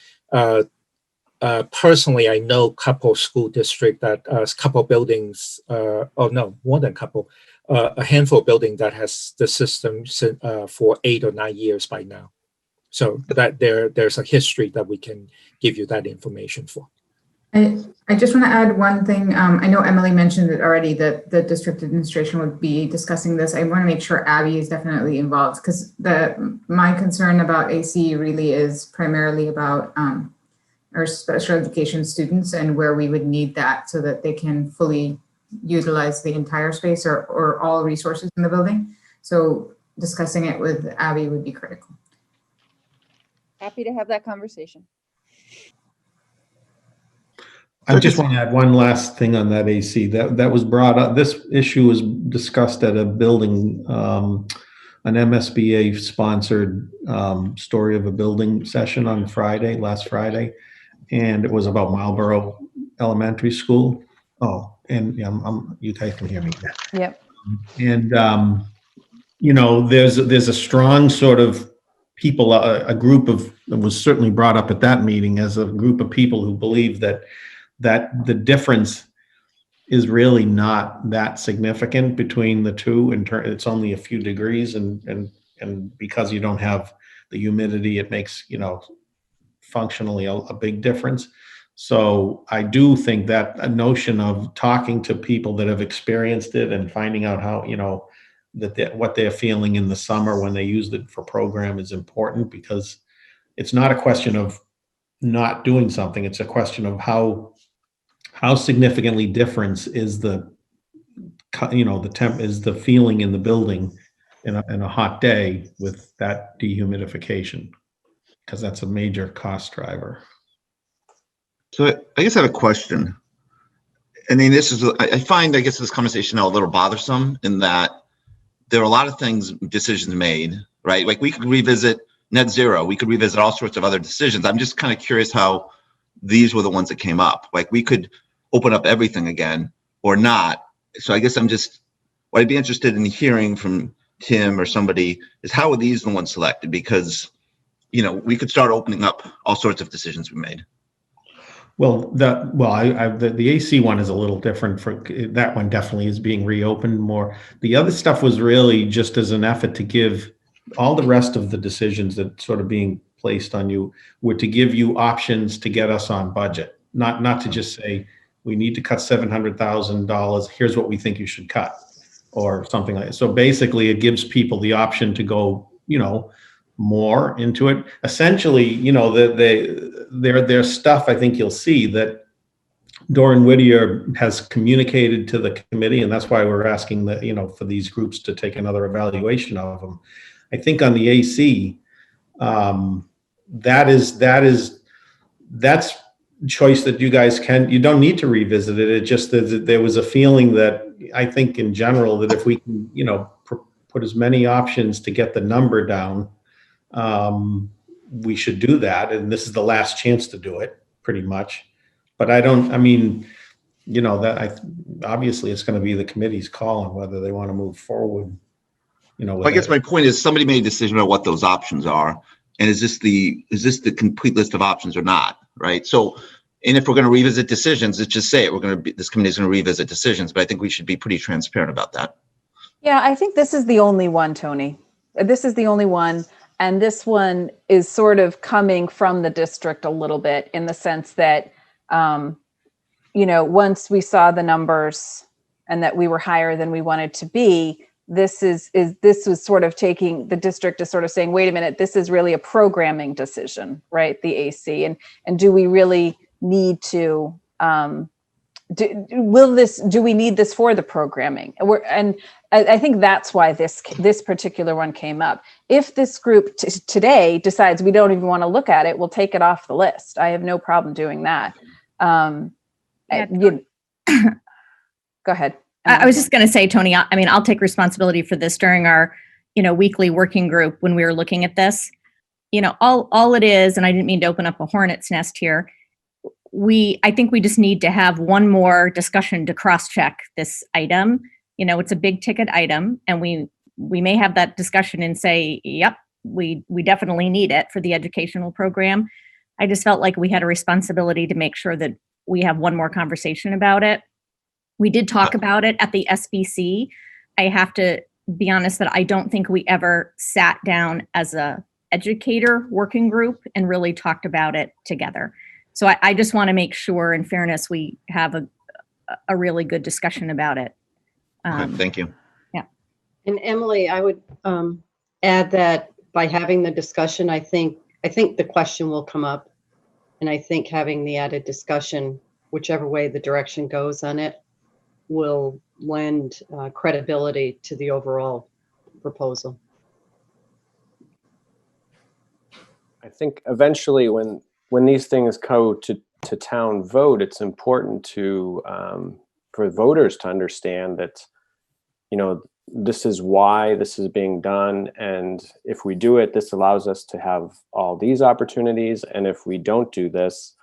personally, I know couple school district that couple buildings, more than couple, a handful of buildings that has the system for 8 or 9 years by now. So that there's a history that we can give you that information for. I just want to add one thing. I know Emily mentioned it already, that the district administration would be discussing this. I want to make sure Abby is definitely involved, because my concern about AC really is primarily about our special education students and where we would need that so that they can fully utilize the entire space or all resources in the building. So discussing it with Abby would be critical. Happy to have that conversation. I just want to add one last thing on that AC that was brought up. This issue was discussed at a building, an MSBA sponsored story of a building session on last Friday. And it was about Marlboro Elementary School. Oh, and you guys can hear me. Yep. And there's a strong sort of people, a group of, it was certainly brought up at that meeting as a group of people who believe that the difference is really not that significant between the two. It's only a few degrees, and because you don't have the humidity, it makes functionally a big difference. So I do think that a notion of talking to people that have experienced it and finding out how, what they're feeling in the summer when they used it for program is important, because it's not a question of not doing something. It's a question of how significantly different is the temp is the feeling in the building in a hot day with that dehumidification, because that's a major cost driver. So I guess I have a question. I mean, I find, I guess, this conversation now a little bothersome in that there are a lot of decisions made, right? Like we could revisit net zero. We could revisit all sorts of other decisions. I'm just kind of curious how these were the ones that came up. Like we could open up everything again or not. So I guess what I'd be interested in hearing from Tim or somebody is, how are these the ones selected? Because, we could start opening up all sorts of decisions we made. Well, the AC one is a little different. That one definitely is being reopened more. The other stuff was really just as an effort to give all the rest of the decisions that sort of being placed on you were to give you options to get us on budget, not to just say we need to cut $700,000. Here's what we think you should cut, or something like that. So basically, it gives people the option to go, more into it. Essentially, their stuff, I think you'll see that Doran Whittier has communicated to the committee, and that's why we're asking for these groups to take another evaluation of them. I think on the AC, that's choice that you guys you don't need to revisit it. It just that there was a feeling that I think in general that if we can, put as many options to get the number down, we should do that, and this is the last chance to do it, pretty much. But obviously it's going to be the committee's call on whether they want to move forward. I guess my point is, somebody made a decision about what those options are, and is this the complete list of options or not, right? So, and if we're going to revisit decisions, let's just say it. This committee is going to revisit decisions, but I think we should be pretty transparent about that. Yeah, I think this is the only one, Tony. This is the only one. And this one is sort of coming from the district a little bit, in the sense that, once we saw the numbers and that we were higher than we wanted to be, this was sort of taking, the district is sort of saying, wait a minute, this is really a programming decision, right? The AC, and do we really need to, do we need this for the programming? And I think that's why this particular one came up. If this group today decides we don't even want to look at it, we'll take it off the list. I have no problem doing that. Go ahead. I was just going to say, Tony, I mean, I'll take responsibility for this during our, weekly working group when we were looking at this. All it is, and I didn't mean to open up a hornet's nest here. I think we just need to have one more discussion to cross-check this item. It's a big ticket item, and we may have that discussion and say, yep, we definitely need it for the educational program. I just felt like we had a responsibility to make sure that we have one more conversation about it. We did talk about it at the SBC. I have to be honest that I don't think we ever sat down as a educator working group and really talked about it together. So I just want to make sure, in fairness, we have a really good discussion about it. Okay, thank you. Yeah. And Emily, I would add that by having the discussion, I think the question will come up. And I think having the added discussion, whichever way the direction goes on it, will lend credibility to the overall proposal. I think eventually when these things go to town vote, it's important to for voters to understand that, this is why this is being done. And if we do it, this allows us to have all these opportunities. And if we don't do this,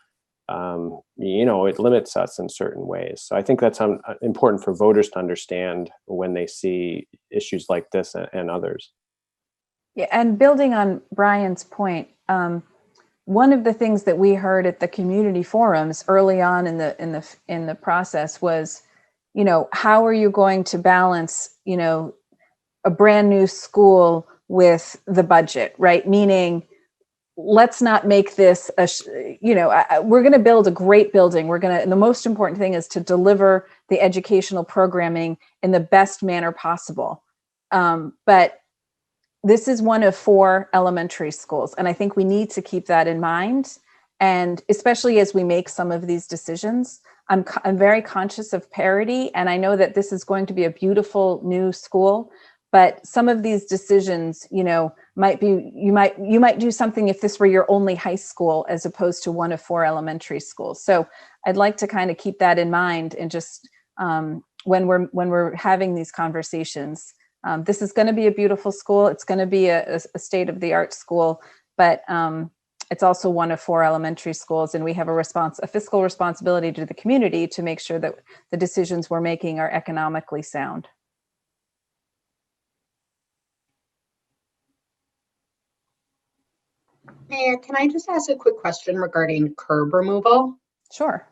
it limits us in certain ways. So I think that's important for voters to understand when they see issues like this and others. Yeah, and building on Brian's point, one of the things that we heard at the community forums early on in the process was, how are you going to balance, a brand new school with the budget, right? Meaning, let's not make this we're going to build a great building. And the most important thing is to deliver the educational programming in the best manner possible. But this is one of 4 elementary schools. And I think we need to keep that in mind. And especially as we make some of these decisions, I'm very conscious of parity. And I know that this is going to be a beautiful new school, but some of these decisions, might be, you might do something if this were your only high school as opposed to one of 4 elementary schools. So I'd like to kind of keep that in mind, and just when we're having these conversations, this is going to be a beautiful school. It's going to be a state-of-the-art school, but it's also one of 4 elementary schools, and we have a fiscal responsibility to the community to make sure that the decisions we're making are economically sound. Mayor, can I just ask a quick question regarding curb removal? Sure.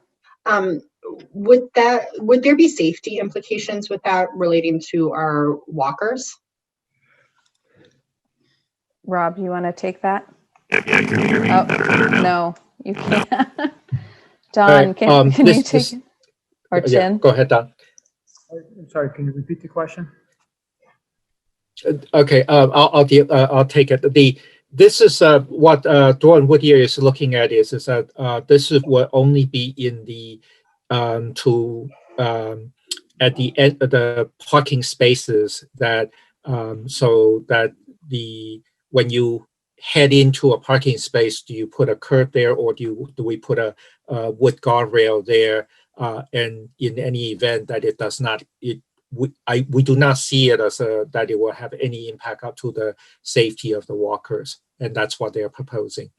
Would there be safety implications with that relating to our walkers? Rob, you want to take that? Yeah, can you hear me better now? No, you can't. Don, can you take it? Or Chin? Go ahead, Don. I'm sorry, can you repeat the question? Okay, I'll take it. This is what Dawn Whittier is looking at is that this will only be in the at the end of the parking spaces that so that when you head into a parking space, do you put a curb there, or do we put a wood guardrail there? And in any event that it does not, we do not see it as that it will have any impact up to the safety of the walkers, and that's what they're proposing.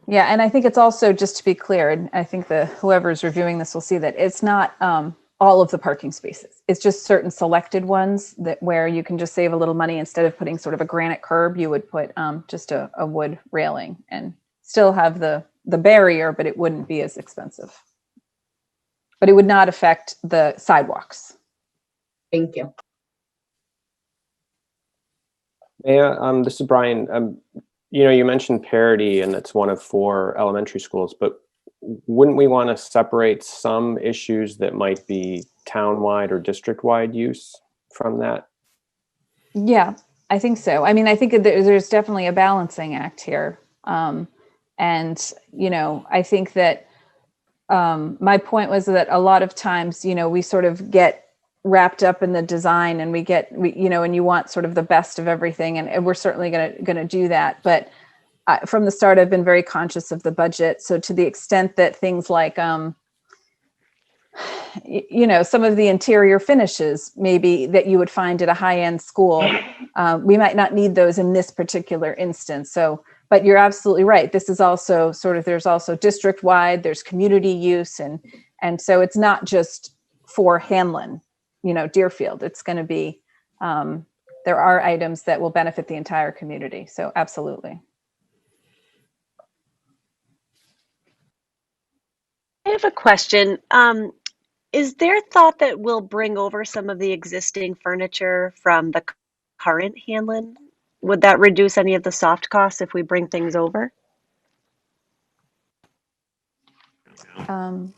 Yeah, and I think it's also, just to be clear, and I think whoever's reviewing this will see that it's not all of the parking spaces. It's just certain selected ones where you can just save a little money. Instead of putting sort of a granite curb, you would put just a wood railing and still have the barrier, but it wouldn't be as expensive. But it would not affect the sidewalks. Thank you. Yeah, this is Brian. You mentioned parity, and it's one of 4 elementary schools, but wouldn't we want to separate some issues that might be town-wide or district-wide use from that? Yeah, I think so. I mean, I think there's definitely a balancing act here. And, I think that my point was that a lot of times, we sort of get wrapped up in the design and and you want sort of the best of everything. And we're certainly going to do that. But from the start, I've been very conscious of the budget. So to the extent that things like, some of the interior finishes maybe that you would find at a high-end school, we might not need those in this particular instance. So, but you're absolutely right. This is also there's also district-wide, there's community use, and so it's not just for Hanlon, Deerfield. It's going to be, there are items that will benefit the entire community. So absolutely. I have a question. Is there thought that we'll bring over some of the existing furniture from the current Hanlon? Would that reduce any of the soft costs if we bring things over? Don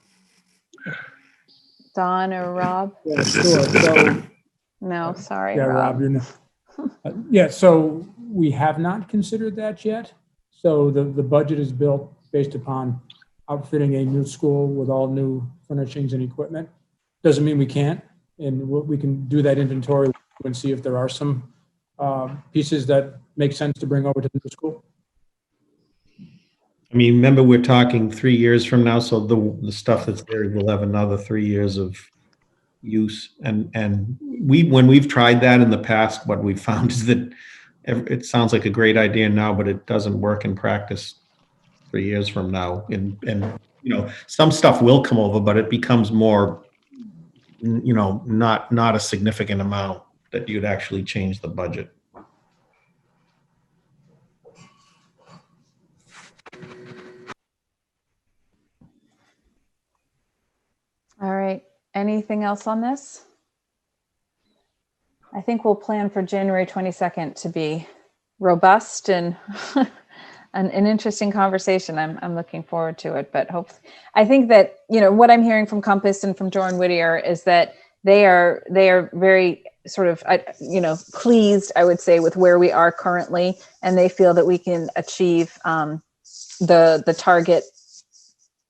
or Rob? Yeah, sure. So, No, sorry, yeah, Rob. Rob, yeah, so we have not considered that yet. So the budget is built based upon outfitting a new school with all new furnishings and equipment. Doesn't mean we can't, and we can do that inventory and see if there are some pieces that make sense to bring over to the new school. I mean, remember, we're talking 3 years from now, so the stuff that's there will have another 3 years of use. And when we've tried that in the past, what we've found is that it sounds like a great idea now, but it doesn't work in practice 3 years from now. And some stuff will come over, but it becomes more, not a significant amount that you'd actually change the budget. All right. Anything else on this? I think we'll plan for January 22nd to be robust and an interesting conversation. I'm looking forward to it, but hopefully, I think that, what I'm hearing from Compass and from Doran Whittier is that they are very sort of, pleased, I would say, with where we are currently. And they feel that we can achieve the target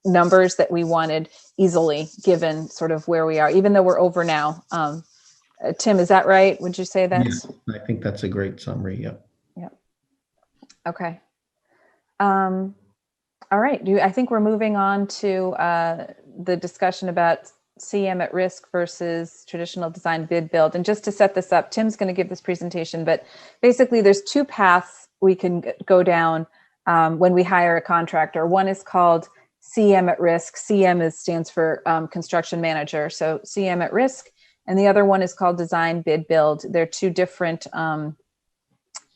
numbers that we wanted easily, given sort of where we are, even though we're over now. Tim, is that right? Would you say that's? Yeah, I think that's a great summary. Yep. Yep. Okay. All right. I think we're moving on to the discussion about CM at risk versus traditional design bid build. And just to set this up, Tim's going to give this presentation, but basically there's two paths we can go down when we hire a contractor. One is called CM at risk. CM stands for construction manager. So CM at risk. And the other one is called design bid build. They're two different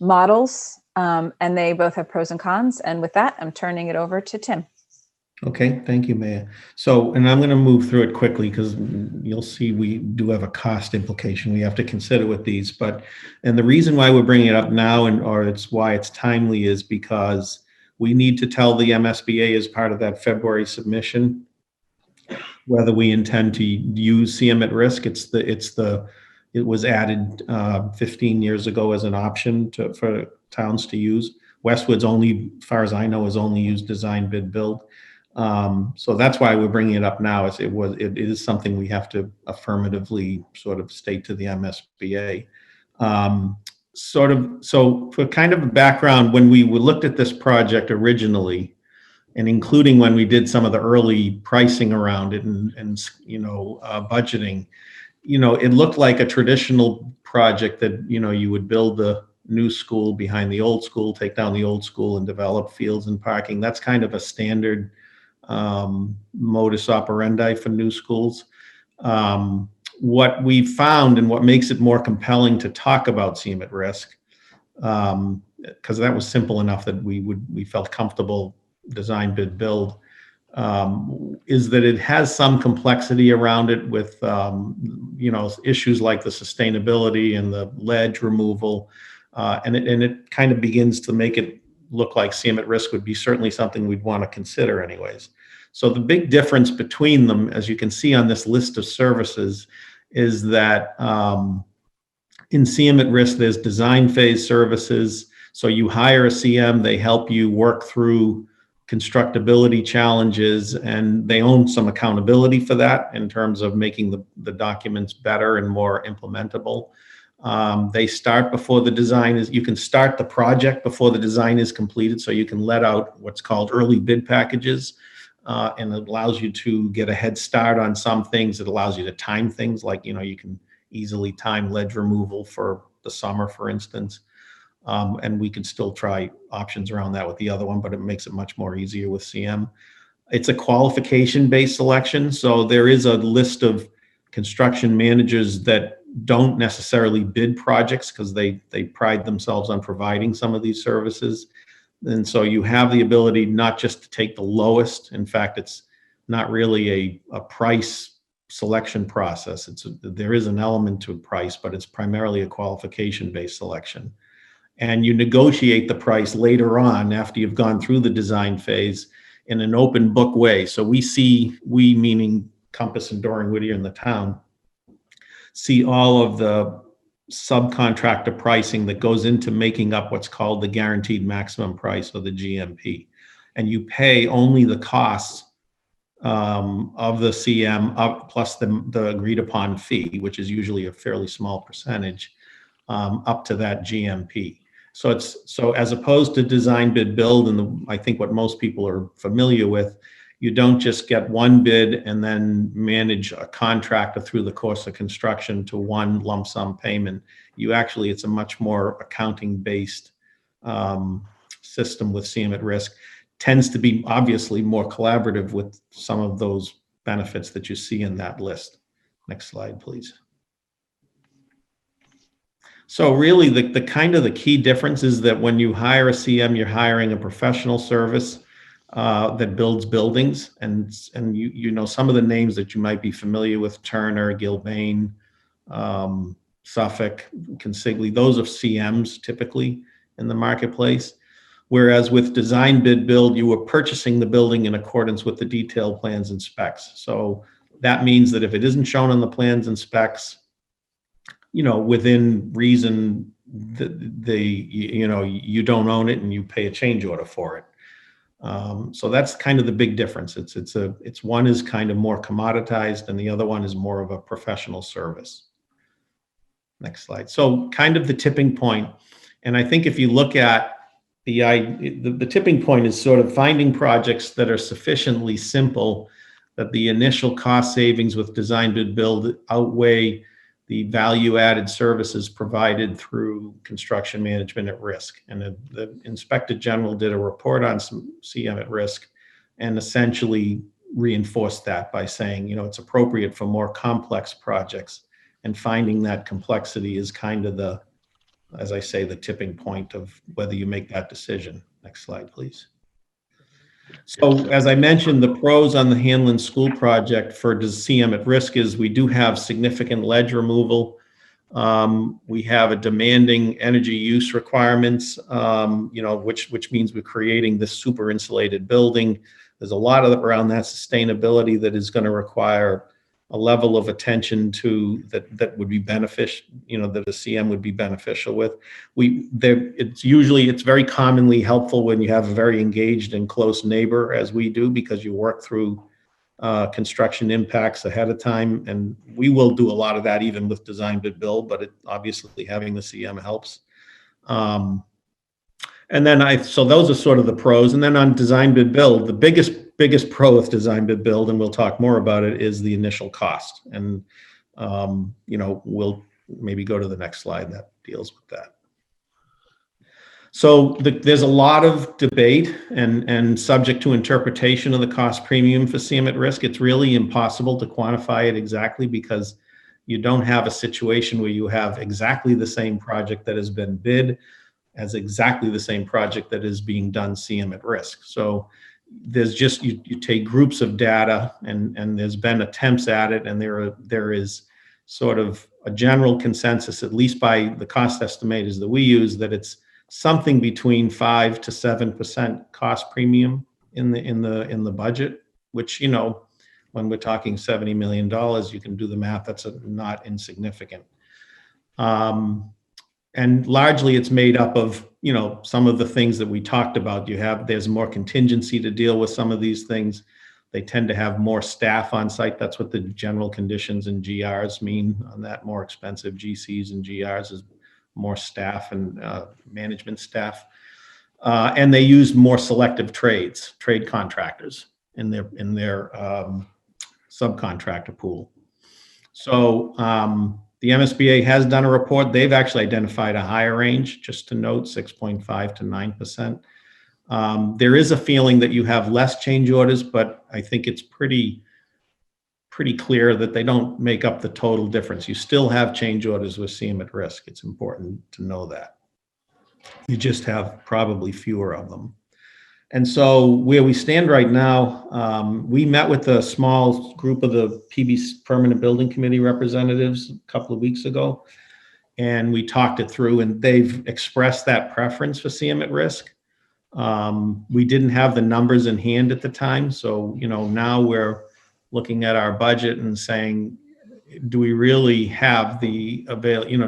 models, and they both have pros and cons. And with that, I'm turning it over to Tim. Okay, thank you, Maya. So, and I'm going to move through it quickly because you'll see we do have a cost implication we have to consider with these. And the reason why we're bringing it up now, or it's why it's timely, is because we need to tell the MSBA as part of that February submission whether we intend to use CM at risk. It was added 15 years ago as an option for towns to use. Westwood's only, as far as I know, has only used design bid build. So that's why we're bringing it up now. It is something we have to affirmatively sort of state to the MSBA. So for kind of a background, when we looked at this project originally, and including when we did some of the early pricing around it and budgeting, it looked like a traditional project that, you would build the new school behind the old school, take down the old school and develop fields and parking. That's kind of a standard modus operandi for new schools. What we found and what makes it more compelling to talk about CM at risk, because that was simple enough that we felt comfortable design bid build, is that it has some complexity around it with issues like the sustainability and the ledge removal, and it kind of begins to make it look like CM at risk would be certainly something we'd want to consider anyways. So the big difference between them, as you can see on this list of services, is that In CM at risk, there's design phase services. So you hire a CM, they help you work through constructability challenges, and they own some accountability for that in terms of making the documents better and more implementable. They start before the design is, you can start the project before the design is completed, so you can let out what's called early bid packages, and it allows you to get a head start on some things. It allows you to time things, like, you can easily time ledge removal for the summer, for instance. And we could still try options around that with the other one, but it makes it much more easier with CM. It's a qualification-based selection, so there is a list of construction managers that don't necessarily bid projects because they pride themselves on providing some of these services. And so you have the ability not just to take the lowest. In fact, it's not really a price selection process. There is an element to price, but it's primarily a qualification-based selection. And you negotiate the price later on after you've gone through the design phase in an open book way. So we meaning Compass and Doran Whittier in the town, see all of the subcontractor pricing that goes into making up what's called the guaranteed maximum price, or the GMP. And you pay only the costs of the CM up plus the agreed upon fee, which is usually a fairly small percentage, up to that GMP. So as opposed to design bid build, and I think what most people are familiar with, you don't just get one bid and then manage a contractor through the course of construction to one lump sum payment. It's a much more accounting based system with CM at risk. Tends to be obviously more collaborative with some of those benefits that you see in that list. Next slide, please. So really the kind of the key difference is that when you hire a CM, you're hiring a professional service that builds buildings, and you know some of the names that you might be familiar with: Turner, Gilbane, Suffolk, Consigli. Those are CMs typically in the marketplace. Whereas with design bid build, you are purchasing the building in accordance with the detailed plans and specs. So that means that if it isn't shown on the plans and specs, within reason, you don't own it and you pay a change order for it. So that's kind of the big difference. It's one is kind of more commoditized and the other one is more of a professional service. Next slide. So kind of the tipping point. And I think if you look at the tipping point is sort of finding projects that are sufficiently simple that the initial cost savings with design bid build outweigh the value added services provided through construction management at risk. And the Inspector General did a report on some CM at risk and essentially reinforced that by saying, it's appropriate for more complex projects, and finding that complexity is kind of as I say, the tipping point of whether you make that decision. Next slide, please. So as I mentioned, the pros on the Hanlon School project for CM at risk is we do have significant ledge removal. We have a demanding energy use requirements, which means we're creating this super insulated building. There's a lot around that sustainability that is going to require a level of attention to that would be beneficial, that a CM would be beneficial with. It's very commonly helpful when you have a very engaged and close neighbor, as we do, because you work through construction impacts ahead of time. And we will do a lot of that even with design bid build, but obviously having the CM helps. And then so those are sort of the pros. And then on design bid build, the biggest pro with design bid build, and we'll talk more about it, is the initial cost. And we'll maybe go to the next slide that deals with that. So there's a lot of debate and subject to interpretation of the cost premium for CM at risk. It's really impossible to quantify it exactly because you don't have a situation where you have exactly the same project that has been bid as exactly the same project that is being done CM at risk. So there's just, you take groups of data and there's been attempts at it, and there is sort of a general consensus, at least by the cost estimators that we use, that it's something between 5 to 7% cost premium in the budget, which, when we're talking $70 million, you can do the math, that's not insignificant. And largely it's made up of, some of the things that we talked about. There's more contingency to deal with some of these things. They tend to have more staff on site. That's what the general conditions and GRs mean on that. More expensive GCs and GRs is more staff and management staff. And they use more selective trade contractors in their subcontractor pool. So the MSBA has done a report. They've actually identified a higher range, just to note, 6.5 to 9%. There is a feeling that you have less change orders, but I think it's pretty clear that they don't make up the total difference. You still have change orders with CM at risk. It's important to know that. You just have probably fewer of them. And so where we stand right now, we met with a small group of the PB Permanent Building Committee representatives a couple of weeks ago, and we talked it through, and they've expressed that preference for CM at risk. We didn't have the numbers in hand at the time, so now we're looking at our budget and saying, do we really have the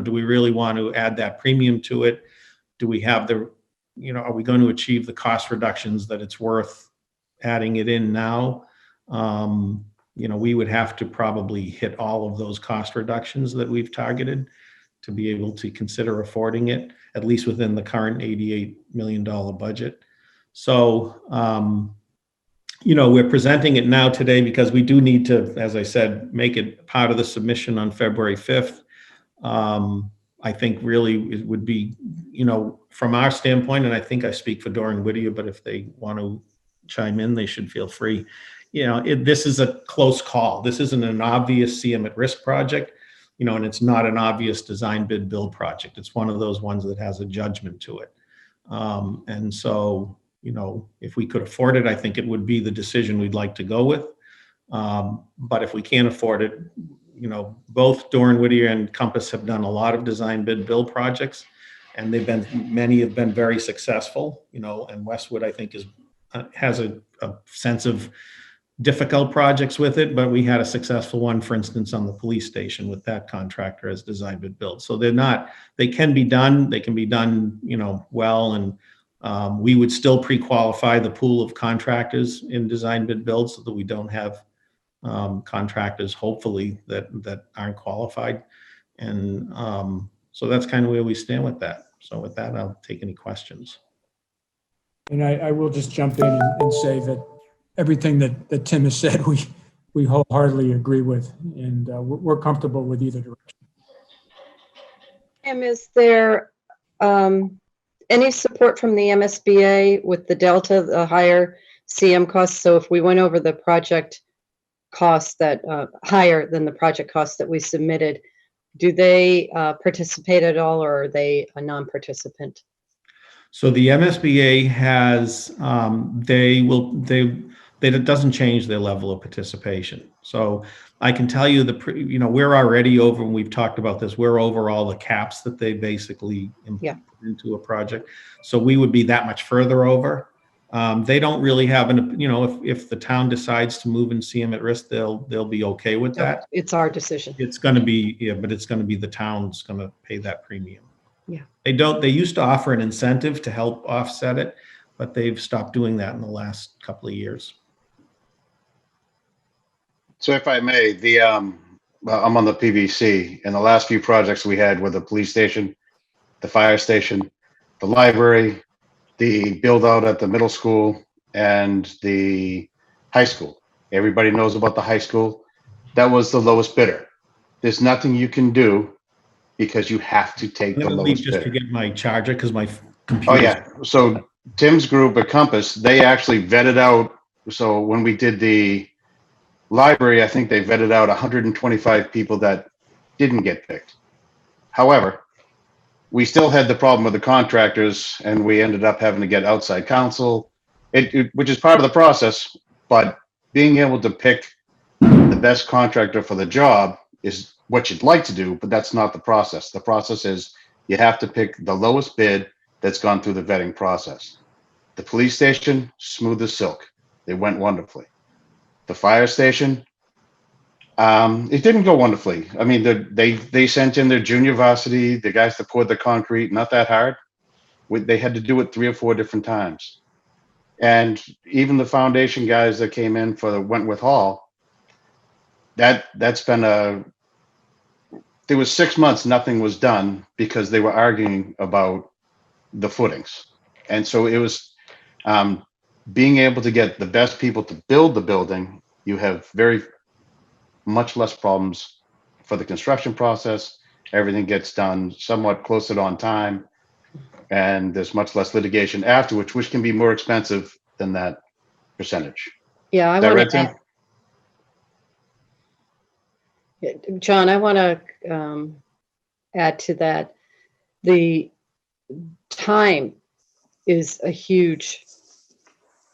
do we really want to add that premium to it? Do we have the are we going to achieve the cost reductions that it's worth adding it in now? We would have to probably hit all of those cost reductions that we've targeted to be able to consider affording it, at least within the current $88 million budget. So, we're presenting it now today because we do need to, as I said, make it part of the submission on February 5th. I think really it would be, from our standpoint, and I think I speak for Dora and Whittier, but if they want to chime in, they should feel free. This is a close call. This isn't an obvious CM at risk project, and it's not an obvious design bid build project. It's one of those ones that has a judgment to it. And so, if we could afford it, I think it would be the decision we'd like to go with. But if we can't afford it, both Dora and Whittier and Compass have done a lot of design bid build projects, and many have been very successful, and Westwood, I think, has a sense of difficult projects with it, but we had a successful one, for instance, on the police station with that contractor as design bid build. So they can be done, well, and we would still pre-qualify the pool of contractors in design bid build so that we don't have contractors, hopefully, that aren't qualified. And so that's kind of where we stand with that. So with that, I'll take any questions. And I will just jump in and say that everything that Tim has said, we wholeheartedly agree with, and we're comfortable with either direction. Tim, is there any support from the MSBA with the delta, the higher CM costs? So if we went over the project costs that higher than the project costs that we submitted, do they participate at all, or are they a non-participant? So the MSBA has, it doesn't change their level of participation. So I can tell you we're already over, and we've talked about this, we're over all the caps that they basically put into a project. So we would be that much further over. They don't really have if the town decides to move in CM at risk, they'll be okay with that. It's our decision. It's going to be, but it's going to be the town's going to pay that premium. Yeah. They used to offer an incentive to help offset it, but they've stopped doing that in the last couple of years. So if I may, I'm on the PVC, and the last few projects we had were the police station, the fire station, the library, the build out at the middle school, and the high school. Everybody knows about the high school. That was the lowest bidder. There's nothing you can do because you have to take the lowest just bidder. to get my charger because my computer. Oh yeah. So Tim's group at Compass, they actually vetted out. So when we did the library, I think they vetted out 125 people that didn't get picked. However, we still had the problem with the contractors, and we ended up having to get outside counsel, which is part of the process. But being able to pick the best contractor for the job is what you'd like to do, but that's not the process. The process is you have to pick the lowest bid that's gone through the vetting process. The police station, smooth as silk. They went wonderfully. The fire station, It didn't go wonderfully. I mean, they sent in their junior varsity, the guys that poured the concrete, not that hard. They had to do it 3 or 4 different times. And even the foundation guys that came in for the Wentworth Hall, that's been there was 6 months nothing was done because they were arguing about the footings. And so it was being able to get the best people to build the building. You have very much less problems for the construction process. Everything gets done somewhat closer to on time, and there's much less litigation afterwards, which can be more expensive than that percentage. Yeah, I Is that want right, to Tim? John, I want to add to that. The time is a huge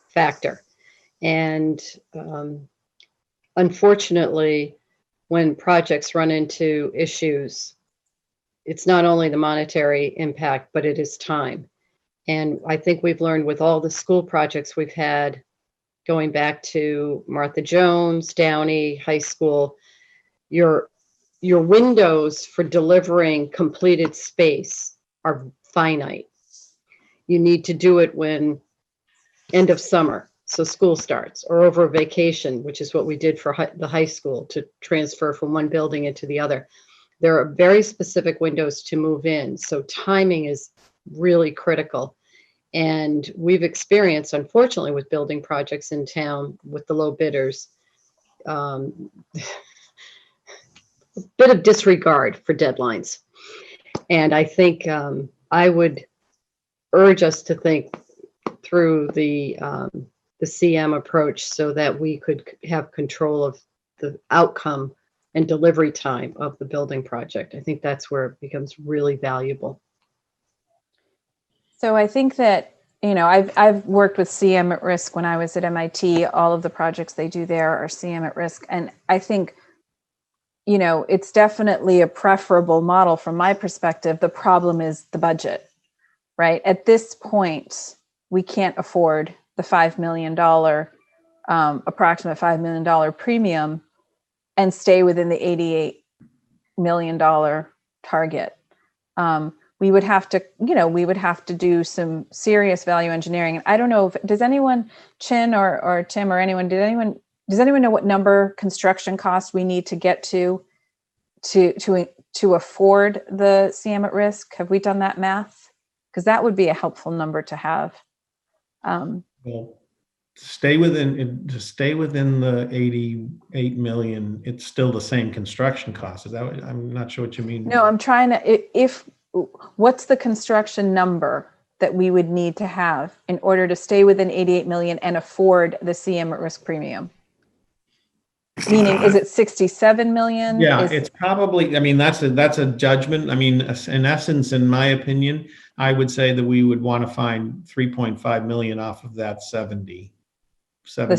factor. And unfortunately, when projects run into issues, it's not only the monetary impact, but it is time. And I think we've learned with all the school projects we've had, going back to Martha Jones, Downey, high school, your windows for delivering completed space are finite. You need to do it when end of summer, so school starts, or over vacation, which is what we did for the high school to transfer from one building into the other. There are very specific windows to move in, so timing is really critical. And we've experienced, unfortunately, with building projects in town with the low bidders, a bit of disregard for deadlines. And I think I would urge us to think through the CM approach so that we could have control of the outcome and delivery time of the building project. I think that's where it becomes really valuable. So I think that, you know, I've worked with CM at risk when I was at MIT. All of the projects they do there are CM at risk. And I think, you know, it's definitely a preferable model from my perspective. The problem is the budget, right? At this point, we can't afford the $5 million, approximate $5 million premium and stay within the $88 million target. We would have to, you know, we would have to do some serious value engineering. And I don't know if, does anyone, Chin or Tim or anyone, does anyone know what number construction costs we need to get to afford the CM at risk? Have we done that math? Because that would be a helpful number to have. Well, to stay within the 88 million, it's still the same construction cost. Is that what, I'm not sure what you mean. No, I'm trying to, what's the construction number that we would need to have in order to stay within 88 million and afford the CM at risk premium? Meaning, is it 67 million? Yeah, it's probably, I mean, that's a judgment. I mean, in essence, in my opinion, I would say that we would want to find 3.5 million off of that 70. The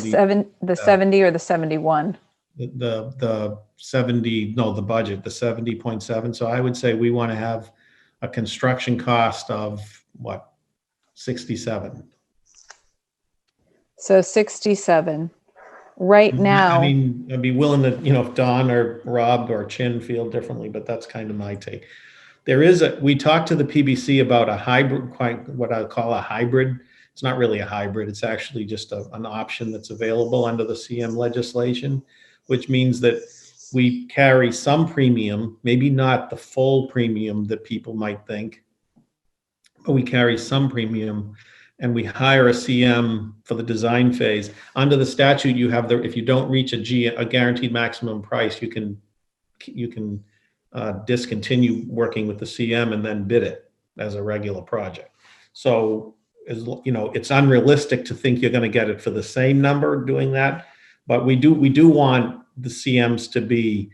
70 or the 71? The 70, no, the budget, the 70.7. So I would say we want to have a construction cost of what, 67. So 67. Right now, I mean, I'd be willing to, you know, if Don or Rob or Chin feel differently, but that's kind of my take. We talked to the PBC about a hybrid, what I call a hybrid. It's not really a hybrid. It's actually just an option that's available under the CM legislation, which means that we carry some premium, maybe not the full premium that people might think, but we carry some premium and we hire a CM for the design phase. Under the statute, you have if you don't reach a guaranteed maximum price, you can discontinue working with the CM and then bid it as a regular project. So, you know, it's unrealistic to think you're going to get it for the same number doing that, but we do want the CMs to be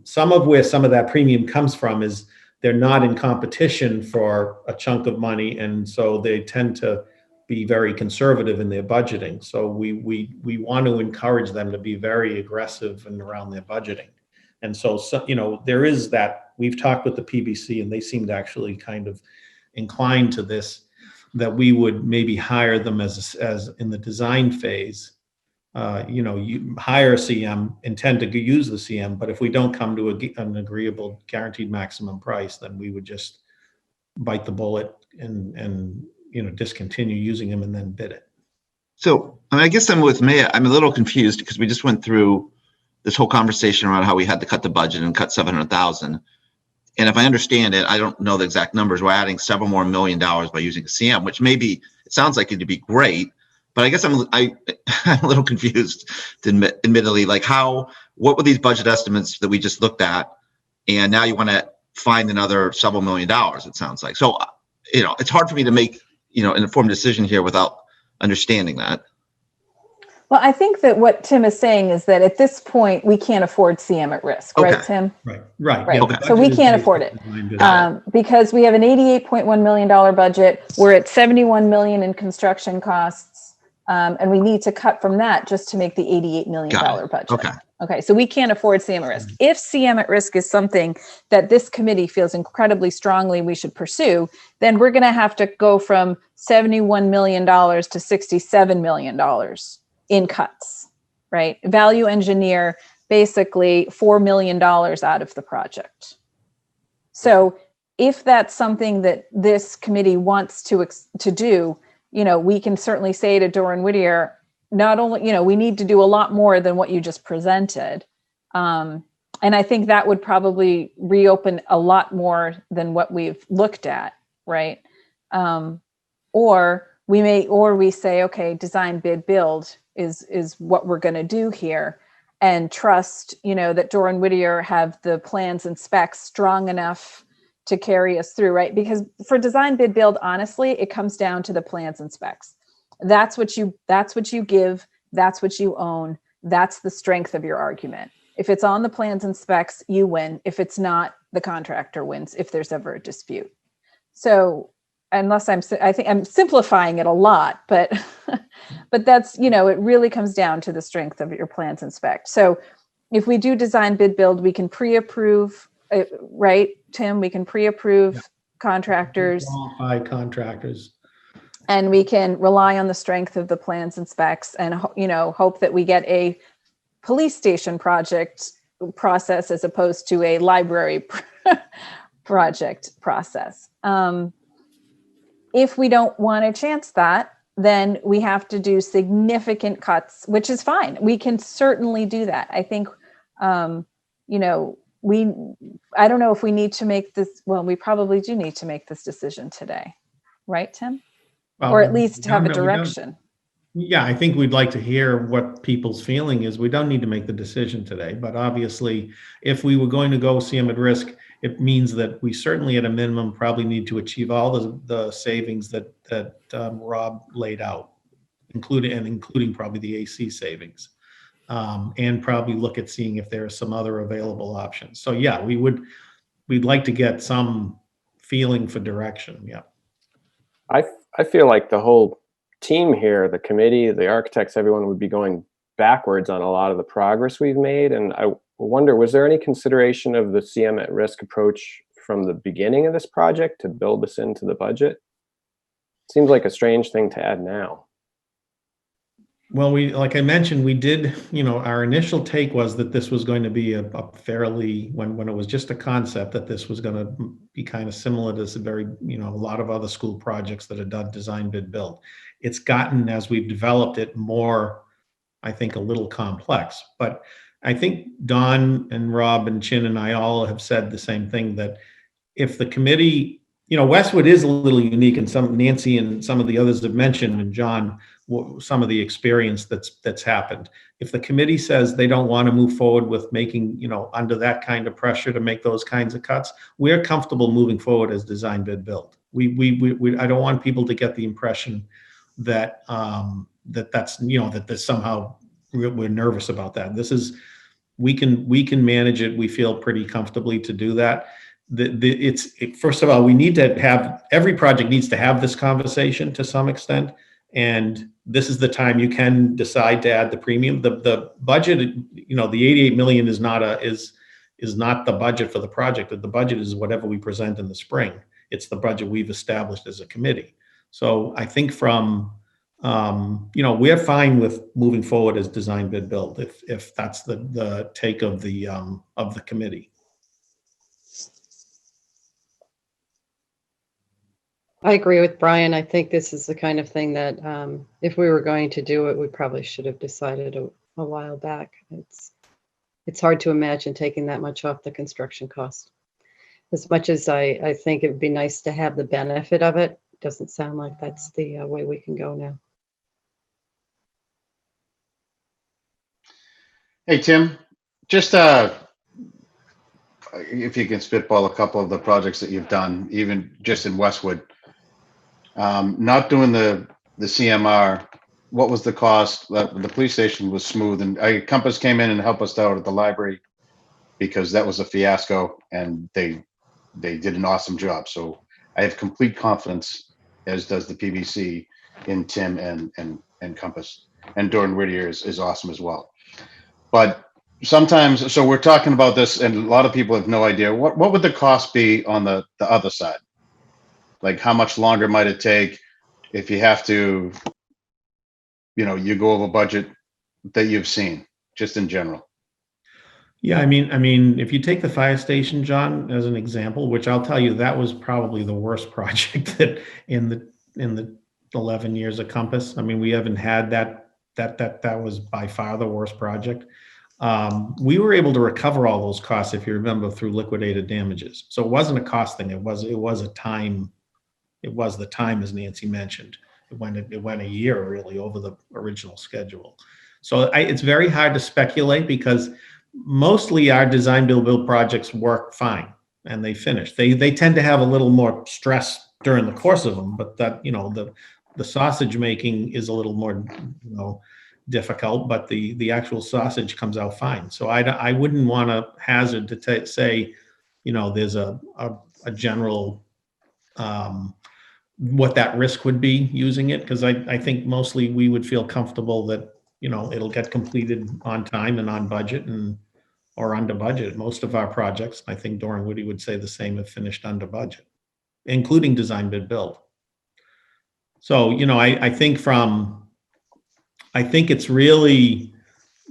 some of that premium comes from is they're not in competition for a chunk of money, and so they tend to be very conservative in their budgeting. So we want to encourage them to be very aggressive and around their budgeting. And so, you know, there is that. We've talked with the PBC, and they seemed actually kind of inclined to this, that we would maybe hire them as in the design phase you hire a CM, intend to use the CM, but if we don't come to an agreeable guaranteed maximum price, then we would just bite the bullet and discontinue using them and then bid it. So I guess I'm with Maya. I'm a little confused because we just went through this whole conversation around how we had to cut the budget and cut 700,000. And if I understand it, I don't know the exact numbers. We're adding several more $1 million by using a CM, which maybe it sounds like it'd be great, but I guess I'm a little confused, admittedly. Like what were these budget estimates that we just looked at, and now you want to find another several $1 million? It sounds like. So it's hard for me to make an informed decision here without understanding that. Well, I think that what Tim is saying is that at this point, we can't afford CM at risk, Okay. right, Tim? Right. Right. Yeah, So we can't afford it because we have an $88.1 million budget. We're at $71 million in construction costs, and we need to cut from that just to make the $88 million budget. Okay. So we can't afford CM at risk. If CM at risk is something that this committee feels incredibly strongly we should pursue, then we're going to have to go from $71 million to $67 million in cuts, right? Value engineer basically $4 million out of the project. So if that's something that this committee wants to do, we can certainly say to Doran Whittier, not only, we need to do a lot more than what you just presented. And I think that would probably reopen a lot more than what we've looked at, right? Or we say, okay, design, bid, build is what we're going to do here, and trust, that Doran Whittier have the plans and specs strong enough to carry us through, right? Because for design, bid, build, honestly, it comes down to the plans and specs. That's what you give, that's what you own, that's the strength of your argument. If it's on the plans and specs, you win. If it's not, the contractor wins if there's ever a dispute. So I think I'm simplifying it a lot, but that's, it really comes down to the strength of your plans and specs. So if we do design, bid, build, we can pre-approve, right, Tim? We can pre-approve contractors. Qualified contractors. And we can rely on the strength of the plans and specs and, hope that we get a police station project process as opposed to a library project process. If we don't want to chance that, then we have to do significant cuts, which is fine. We can certainly do that. I think, I don't know if we need to make this, well, we probably do need to make this decision today, right, Tim? Or at least have a direction. Yeah, I think we'd like to hear what people's feeling is. We don't need to make the decision today, but obviously, if we were going to go CM at risk, it means that we certainly at a minimum probably need to achieve all the savings that Rob laid out, including probably the AC savings, and probably look at seeing if there are some other available options. So yeah, we'd like to get some feeling for direction. Yeah. I feel like the whole team here, the committee, the architects, everyone would be going backwards on a lot of the progress we've made. And I wonder, was there any consideration of the CM at risk approach from the beginning of this project to build this into the budget? Seems like a strange thing to add now. Well, like I mentioned, we did, our initial take was that this was going to be a fairly, when it was just a concept, that this was going to be kind of similar to a lot of other school projects that are done design, bid, build. It's gotten, as we've developed it, more, I think, a little complex. But I think Don and Rob and Chin and I all have said the same thing, that if the committee, Westwood is a little unique, and Nancy and some of the others have mentioned, and John, some of the experience that's happened. If the committee says they don't want to move forward with making, under that kind of pressure to make those kinds of cuts, we're comfortable moving forward as design, bid, build. I don't want people to get the impression that that's that there's somehow we're nervous about that. This is, we can manage it. We feel pretty comfortably to do that. First of all, we need to have, every project needs to have this conversation to some extent. And this is the time you can decide to add the premium. The budget, the 88 million is not the budget for the project. The budget is whatever we present in the spring. It's the budget we've established as a committee. So I think from we're fine with moving forward as design bid build if that's the take of the committee. I agree with Brian. I think this is the kind of thing that if we were going to do it, we probably should have decided a while back. It's hard to imagine taking that much off the construction cost. As much as I think it would be nice to have the benefit of it, doesn't sound like that's the way we can go now. Hey, Tim, just if you can spitball a couple of the projects that you've done, even just in Westwood, not doing the CMR, what was the cost? The police station was smooth, and Compass came in and helped us out at the library because that was a fiasco, and they did an awesome job. So I have complete confidence, as does the PBC, in Tim and Compass. And Doran Whittier is awesome as well. But sometimes, so we're talking about this, and a lot of people have no idea what would the cost be on the other side. Like, how much longer might it take if you have to, you go over budget that you've seen, just in general? Yeah, I mean, if you take the fire station, John, as an example, which I'll tell you, that was probably the worst project that in the 11 years of Compass. I mean, we haven't had that was by far the worst project. We were able to recover all those costs, if you remember, through liquidated damages. So it wasn't a cost thing. It was a time. It was the time, as Nancy mentioned. It went a year really over the original schedule. So it's very hard to speculate because mostly our design build projects work fine and they finish. They tend to have a little more stress during the course of them, but that the sausage making is a little more difficult, but the actual sausage comes out fine. So I wouldn't want to hazard to say there's a general what that risk would be using it, because I think mostly we would feel comfortable that it'll get completed on time and on budget or under budget. Most of our projects, I think Doran Whittier would say the same, have finished under budget, including design bid build. So I think it's really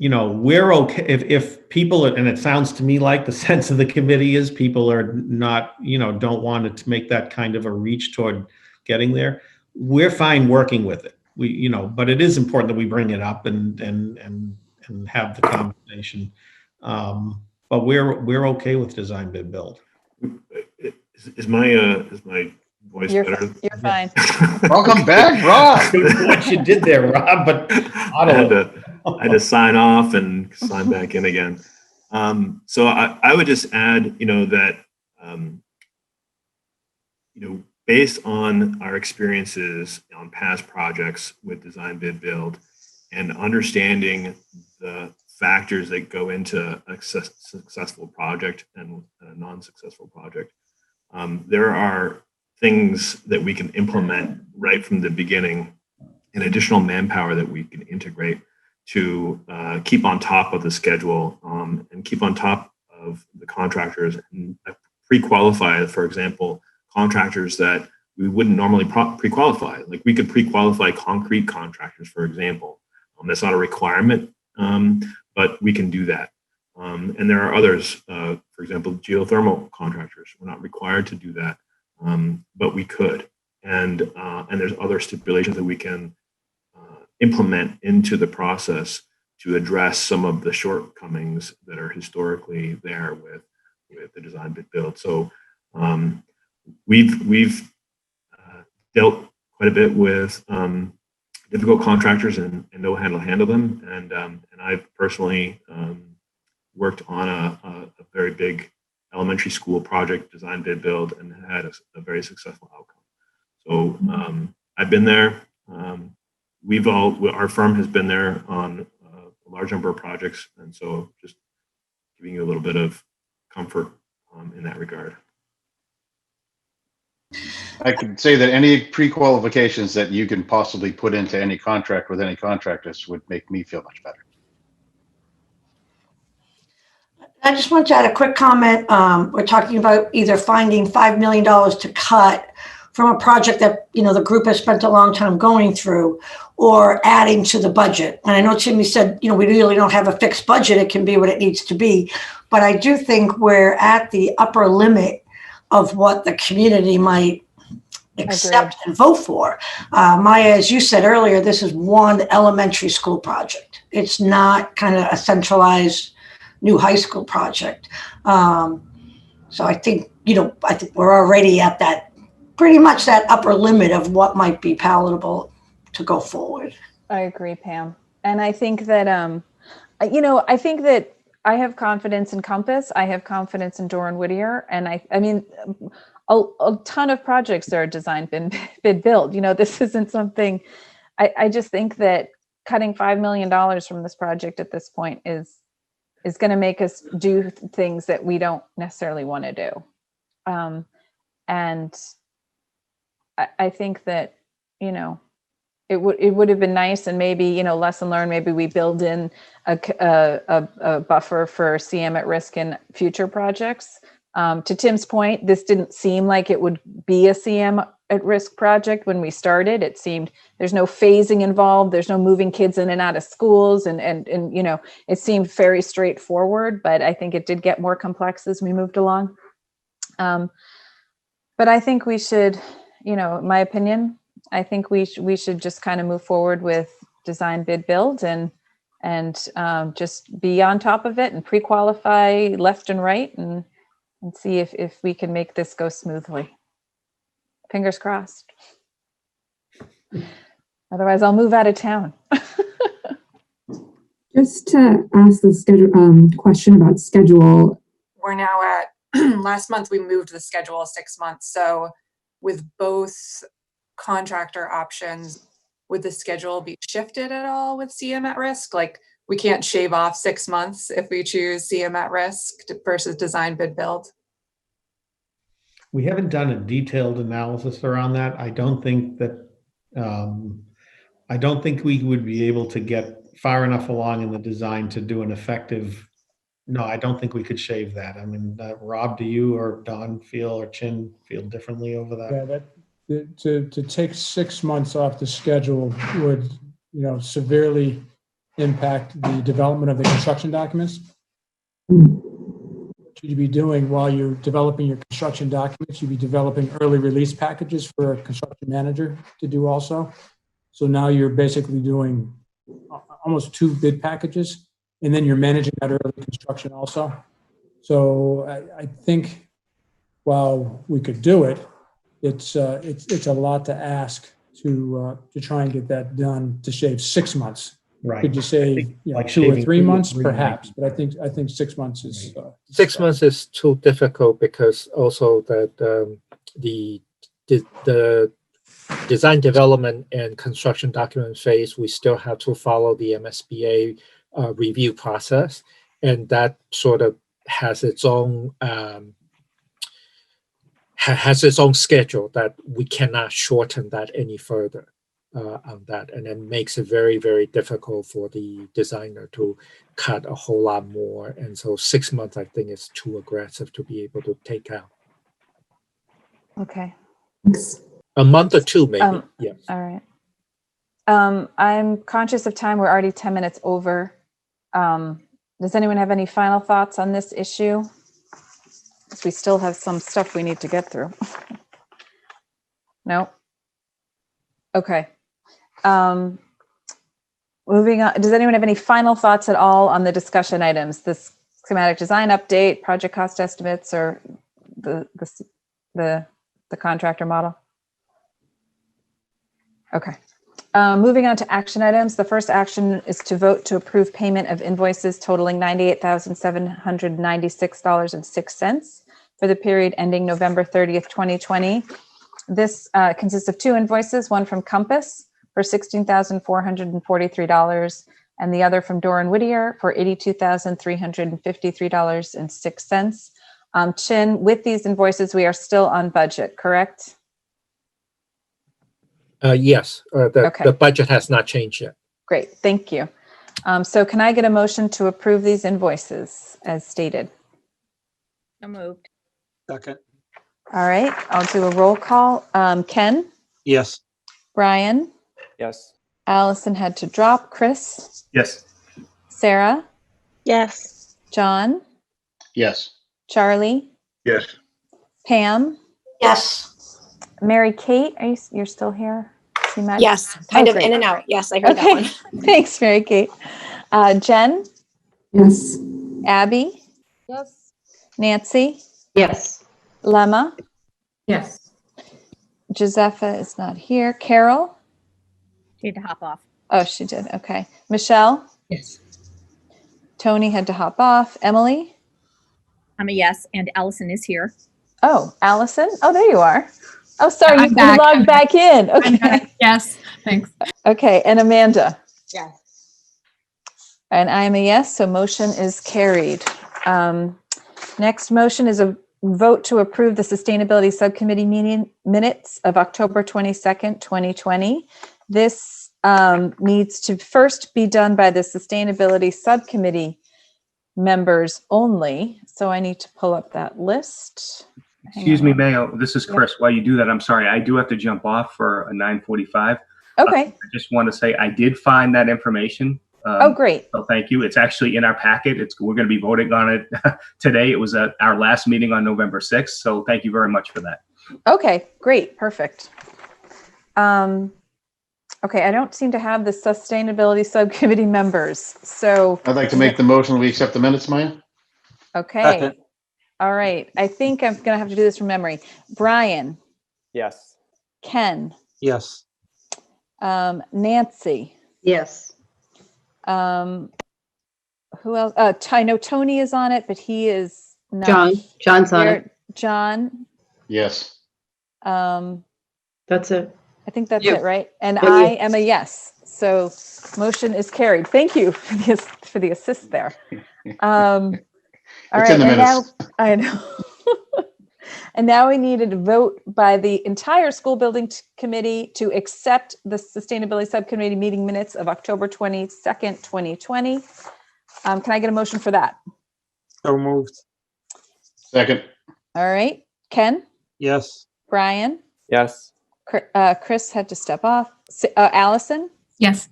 we're okay if people, and it sounds to me like the sense of the committee is people are not don't want to make that kind of a reach toward getting there. We're fine working with it. But it is important that we bring it up and have the conversation. But we're okay with design bid build. Is my voice better? You're fine. Welcome back, Rob. What you did there, Rob, but I had to sign off and sign back in again. So I would just add, that based on our experiences on past projects with design bid build and understanding the factors that go into a successful project and a non-successful project, there are things that we can implement right from the beginning and additional manpower that we can integrate to keep on top of the schedule and keep on top of the contractors and pre-qualify, for example, contractors that we wouldn't normally pre-qualify. Like we could pre-qualify concrete contractors, for example. That's not a requirement, but we can do that. And there are others, for example, geothermal contractors. We're not required to do that, but we could. And there's other stipulations that we can implement into the process to address some of the shortcomings that are historically there with the design bid build. So we've dealt quite a bit with difficult contractors and know how to handle them. And I've personally worked on a very big elementary school project, design bid build, and had a very successful outcome. So I've been there. Our firm has been there on a large number of projects, and so just giving you a little bit of comfort in that regard. I can say that any pre-qualifications that you can possibly put into any contract with any contractors would make me feel much better. I just want to add a quick comment. We're talking about either finding $5 million to cut from a project that, you know, the group has spent a long time going through, or adding to the budget. And I know Timmy said, you know, we really don't have a fixed budget. It can be what it needs to be. But I do think we're at the upper limit of what the community might accept and vote for. Maya, as you said earlier, this is one elementary school project. It's not kind of a centralized new high school project. So I think, you know, I think we're already at that, pretty much that upper limit of what might be palatable to go forward. I agree, Pam. And I think that, you know, I think that I have confidence in Compass. I have confidence in Doran Whittier. And I mean, a ton of projects that are designed, bid, build. You know, this isn't something, I just think that cutting $5 million from this project at this point is going to make us do things that we don't necessarily want to do. And I think that, you know, it would have been nice, and maybe, you know, lesson learned, maybe we build in a buffer for CM at risk in future projects. To Tim's point, this didn't seem like it would be a CM at risk project when we started. It seemed there's no phasing involved. There's no moving kids in and out of schools. And you know, it seemed very straightforward, but I think it did get more complex as we moved along. But I think we should, you know, in my opinion, I think we should just kind of move forward with design, bid, build, and just be on top of it and pre-qualify left and right, and see if we can make this go smoothly. Fingers crossed. Otherwise, I'll move out of town. Just to ask the schedule question about schedule. We're now at last month we moved the schedule 6 months. So with both contractor options, would the schedule be shifted at all with CM at risk? Like, we can't shave off 6 months if we choose CM at risk versus design, bid, build? We haven't done a detailed analysis around that. I don't think that, I don't think we would be able to get far enough along in the design to do an effective, no, I don't think we could shave that. I mean, Rob, do you or Don feel, or Chin feel differently over that? Yeah, to take 6 months off the schedule would, you know, severely impact the development of the construction documents. What you'd be doing while you're developing your construction documents, you'd be developing early release packages for a construction manager to do also. So now you're basically doing almost 2 bid packages, and then you're managing that early construction also. So I think while we could do it, it's a lot to ask to try and get that done, to shave 6 months. Right. Could you say, you know, like 2 or 3 months, 3 perhaps? But I think 6 months is 6 months is too difficult, because also that the design development and construction document phase, we still have to follow the MSBA review process, and that sort of has its own schedule that we cannot shorten that any further on that, and then makes it very, very difficult for the designer to cut a whole lot more. And so 6 months, I think, is too aggressive to be able to take out. Okay. A month or 2, maybe. Yeah. All right. I'm conscious of time. We're already 10 minutes over. Does anyone have any final thoughts on this issue? Because we still have some stuff we need to get through. No? Okay. Moving on. Does anyone have any final thoughts at all on the discussion items? This schematic design update, project cost estimates, or the contractor model? Okay. Moving on to action items. The first action is to vote to approve payment of invoices totaling $98,796.06 for the period ending November 30th, 2020. This consists of 2 invoices, one from Compass for $16,443 and the other from Doran Whittier for $82,353.06. Chin, with these invoices, we are still on budget, correct? Yes, the budget has not changed yet. Great, thank you. So can I get a motion to approve these invoices as stated? So moved. Second. All right, I'll do a roll call. Ken, Yes. Brian, Yes. Allison had to drop, Chris, Yes. Sarah, Yes. John, Yes. Charlie, Yes. Pam, Yes. Mary Kate, you're still here? See my- Yes, kind Oh, of great. in and out. Yes, I heard that Okay, one. thanks, Mary Kate. Jen, Yes. Abby, Yes. Nancy, Yes. Lemma, Yes. Josepha is not here. Carol? She had to hop off. Oh, she did. Okay. Michelle? Yes. Tony had to hop off. Emily? I'm a yes, and Allison is here. Oh, Allison? Oh, there you are. Oh, sorry, Yeah, I'm you back. logged back in. Okay. Yes, thanks. Okay, and Amanda? Yes. And I am a yes, so motion is carried. Next motion is a vote to approve the Sustainability Subcommittee meeting minutes of October 22nd, 2020. This needs to first be done by the Sustainability Subcommittee members only. So I need to pull up that list. Hang Excuse on me, one- Mayo. This is Chris. While you do that, I'm sorry. I do have to jump off for a 9:45. Okay. I just want to say I did find that information. Oh, great. So thank you. It's actually in our packet. We're going to be voting on it today. It was at our last meeting on November 6th. So thank you very much for that. Okay, great, perfect. Okay, I don't seem to have the Sustainability Subcommittee members. So, I'd like to make the motion that we accept the minutes, Maya. okay. Second. All right. I think I'm going to have to do this from memory. Brian, Yes. Ken, Yes. Nancy, Yes. who else? I know Tony is on it, but he is not. John's on here. it. John, Yes. That's it. I think that's You. it, right? And Yeah, I you. am a yes. So motion is carried. Thank you for the assist there. All It's right, in the and now minutes. I know. And now we needed a vote by the entire school building committee to accept the Sustainability Subcommittee meeting minutes of October 22nd, 2020. Can I get a motion for that? So moved. Second. All right, Ken, Yes. Brian, Yes. Chris had to step off. Allison, Yes.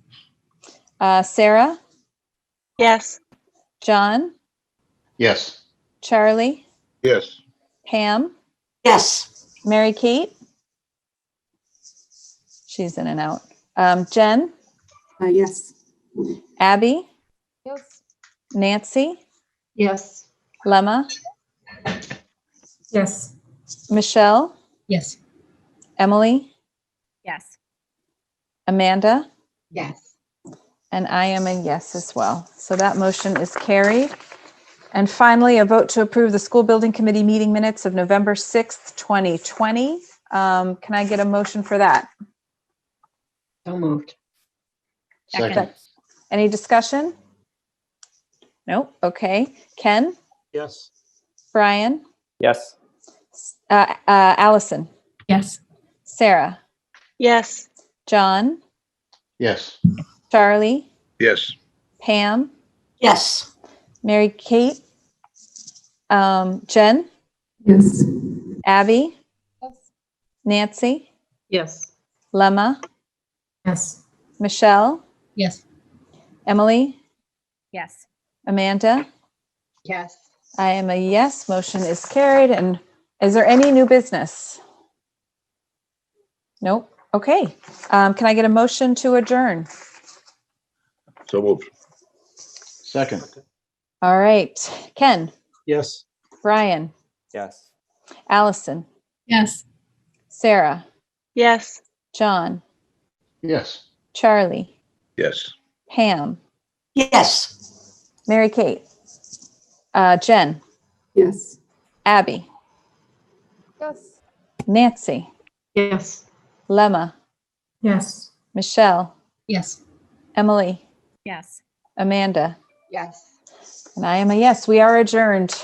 Sarah, Yes. John, Yes. Charlie, Yes. Pam, Yes. Mary Kate. She's in and out. Jen, Yes. Abby, Yes. Nancy, Yes. Lemma, Yes. Michelle, Yes. Emily, Yes. Amanda, Yes. and I am a yes as well. So that motion is carried. And finally, a vote to approve the school building committee meeting minutes of November 6th, 2020. Can I get a motion for that? So moved. Second. Any discussion? Nope. Okay. Ken, Yes. Brian, Yes. Allison, Yes. Sarah, Yes. John, Yes. Charlie, Yes. Pam, Yes. Mary Kate, Jen, Yes. Abby, Yes. Nancy, Yes. Lemma, Yes. Michelle, Yes. Emily, Yes. Amanda. Yes. I am a yes. Motion is carried. And is there any new business? Nope. Okay. Can I get a motion to adjourn? So moved. Second. All right. Ken, Yes. Brian, Yes. Allison, Yes. Sarah, Yes. John, Yes. Charlie, Yes. Pam, Yes. Mary Kate, Jen, Yes. Abby, Yes. Nancy, Yes. Lemma, Yes. Michelle, Yes. Emily, Yes. Amanda, Yes. and I am a yes. We are adjourned.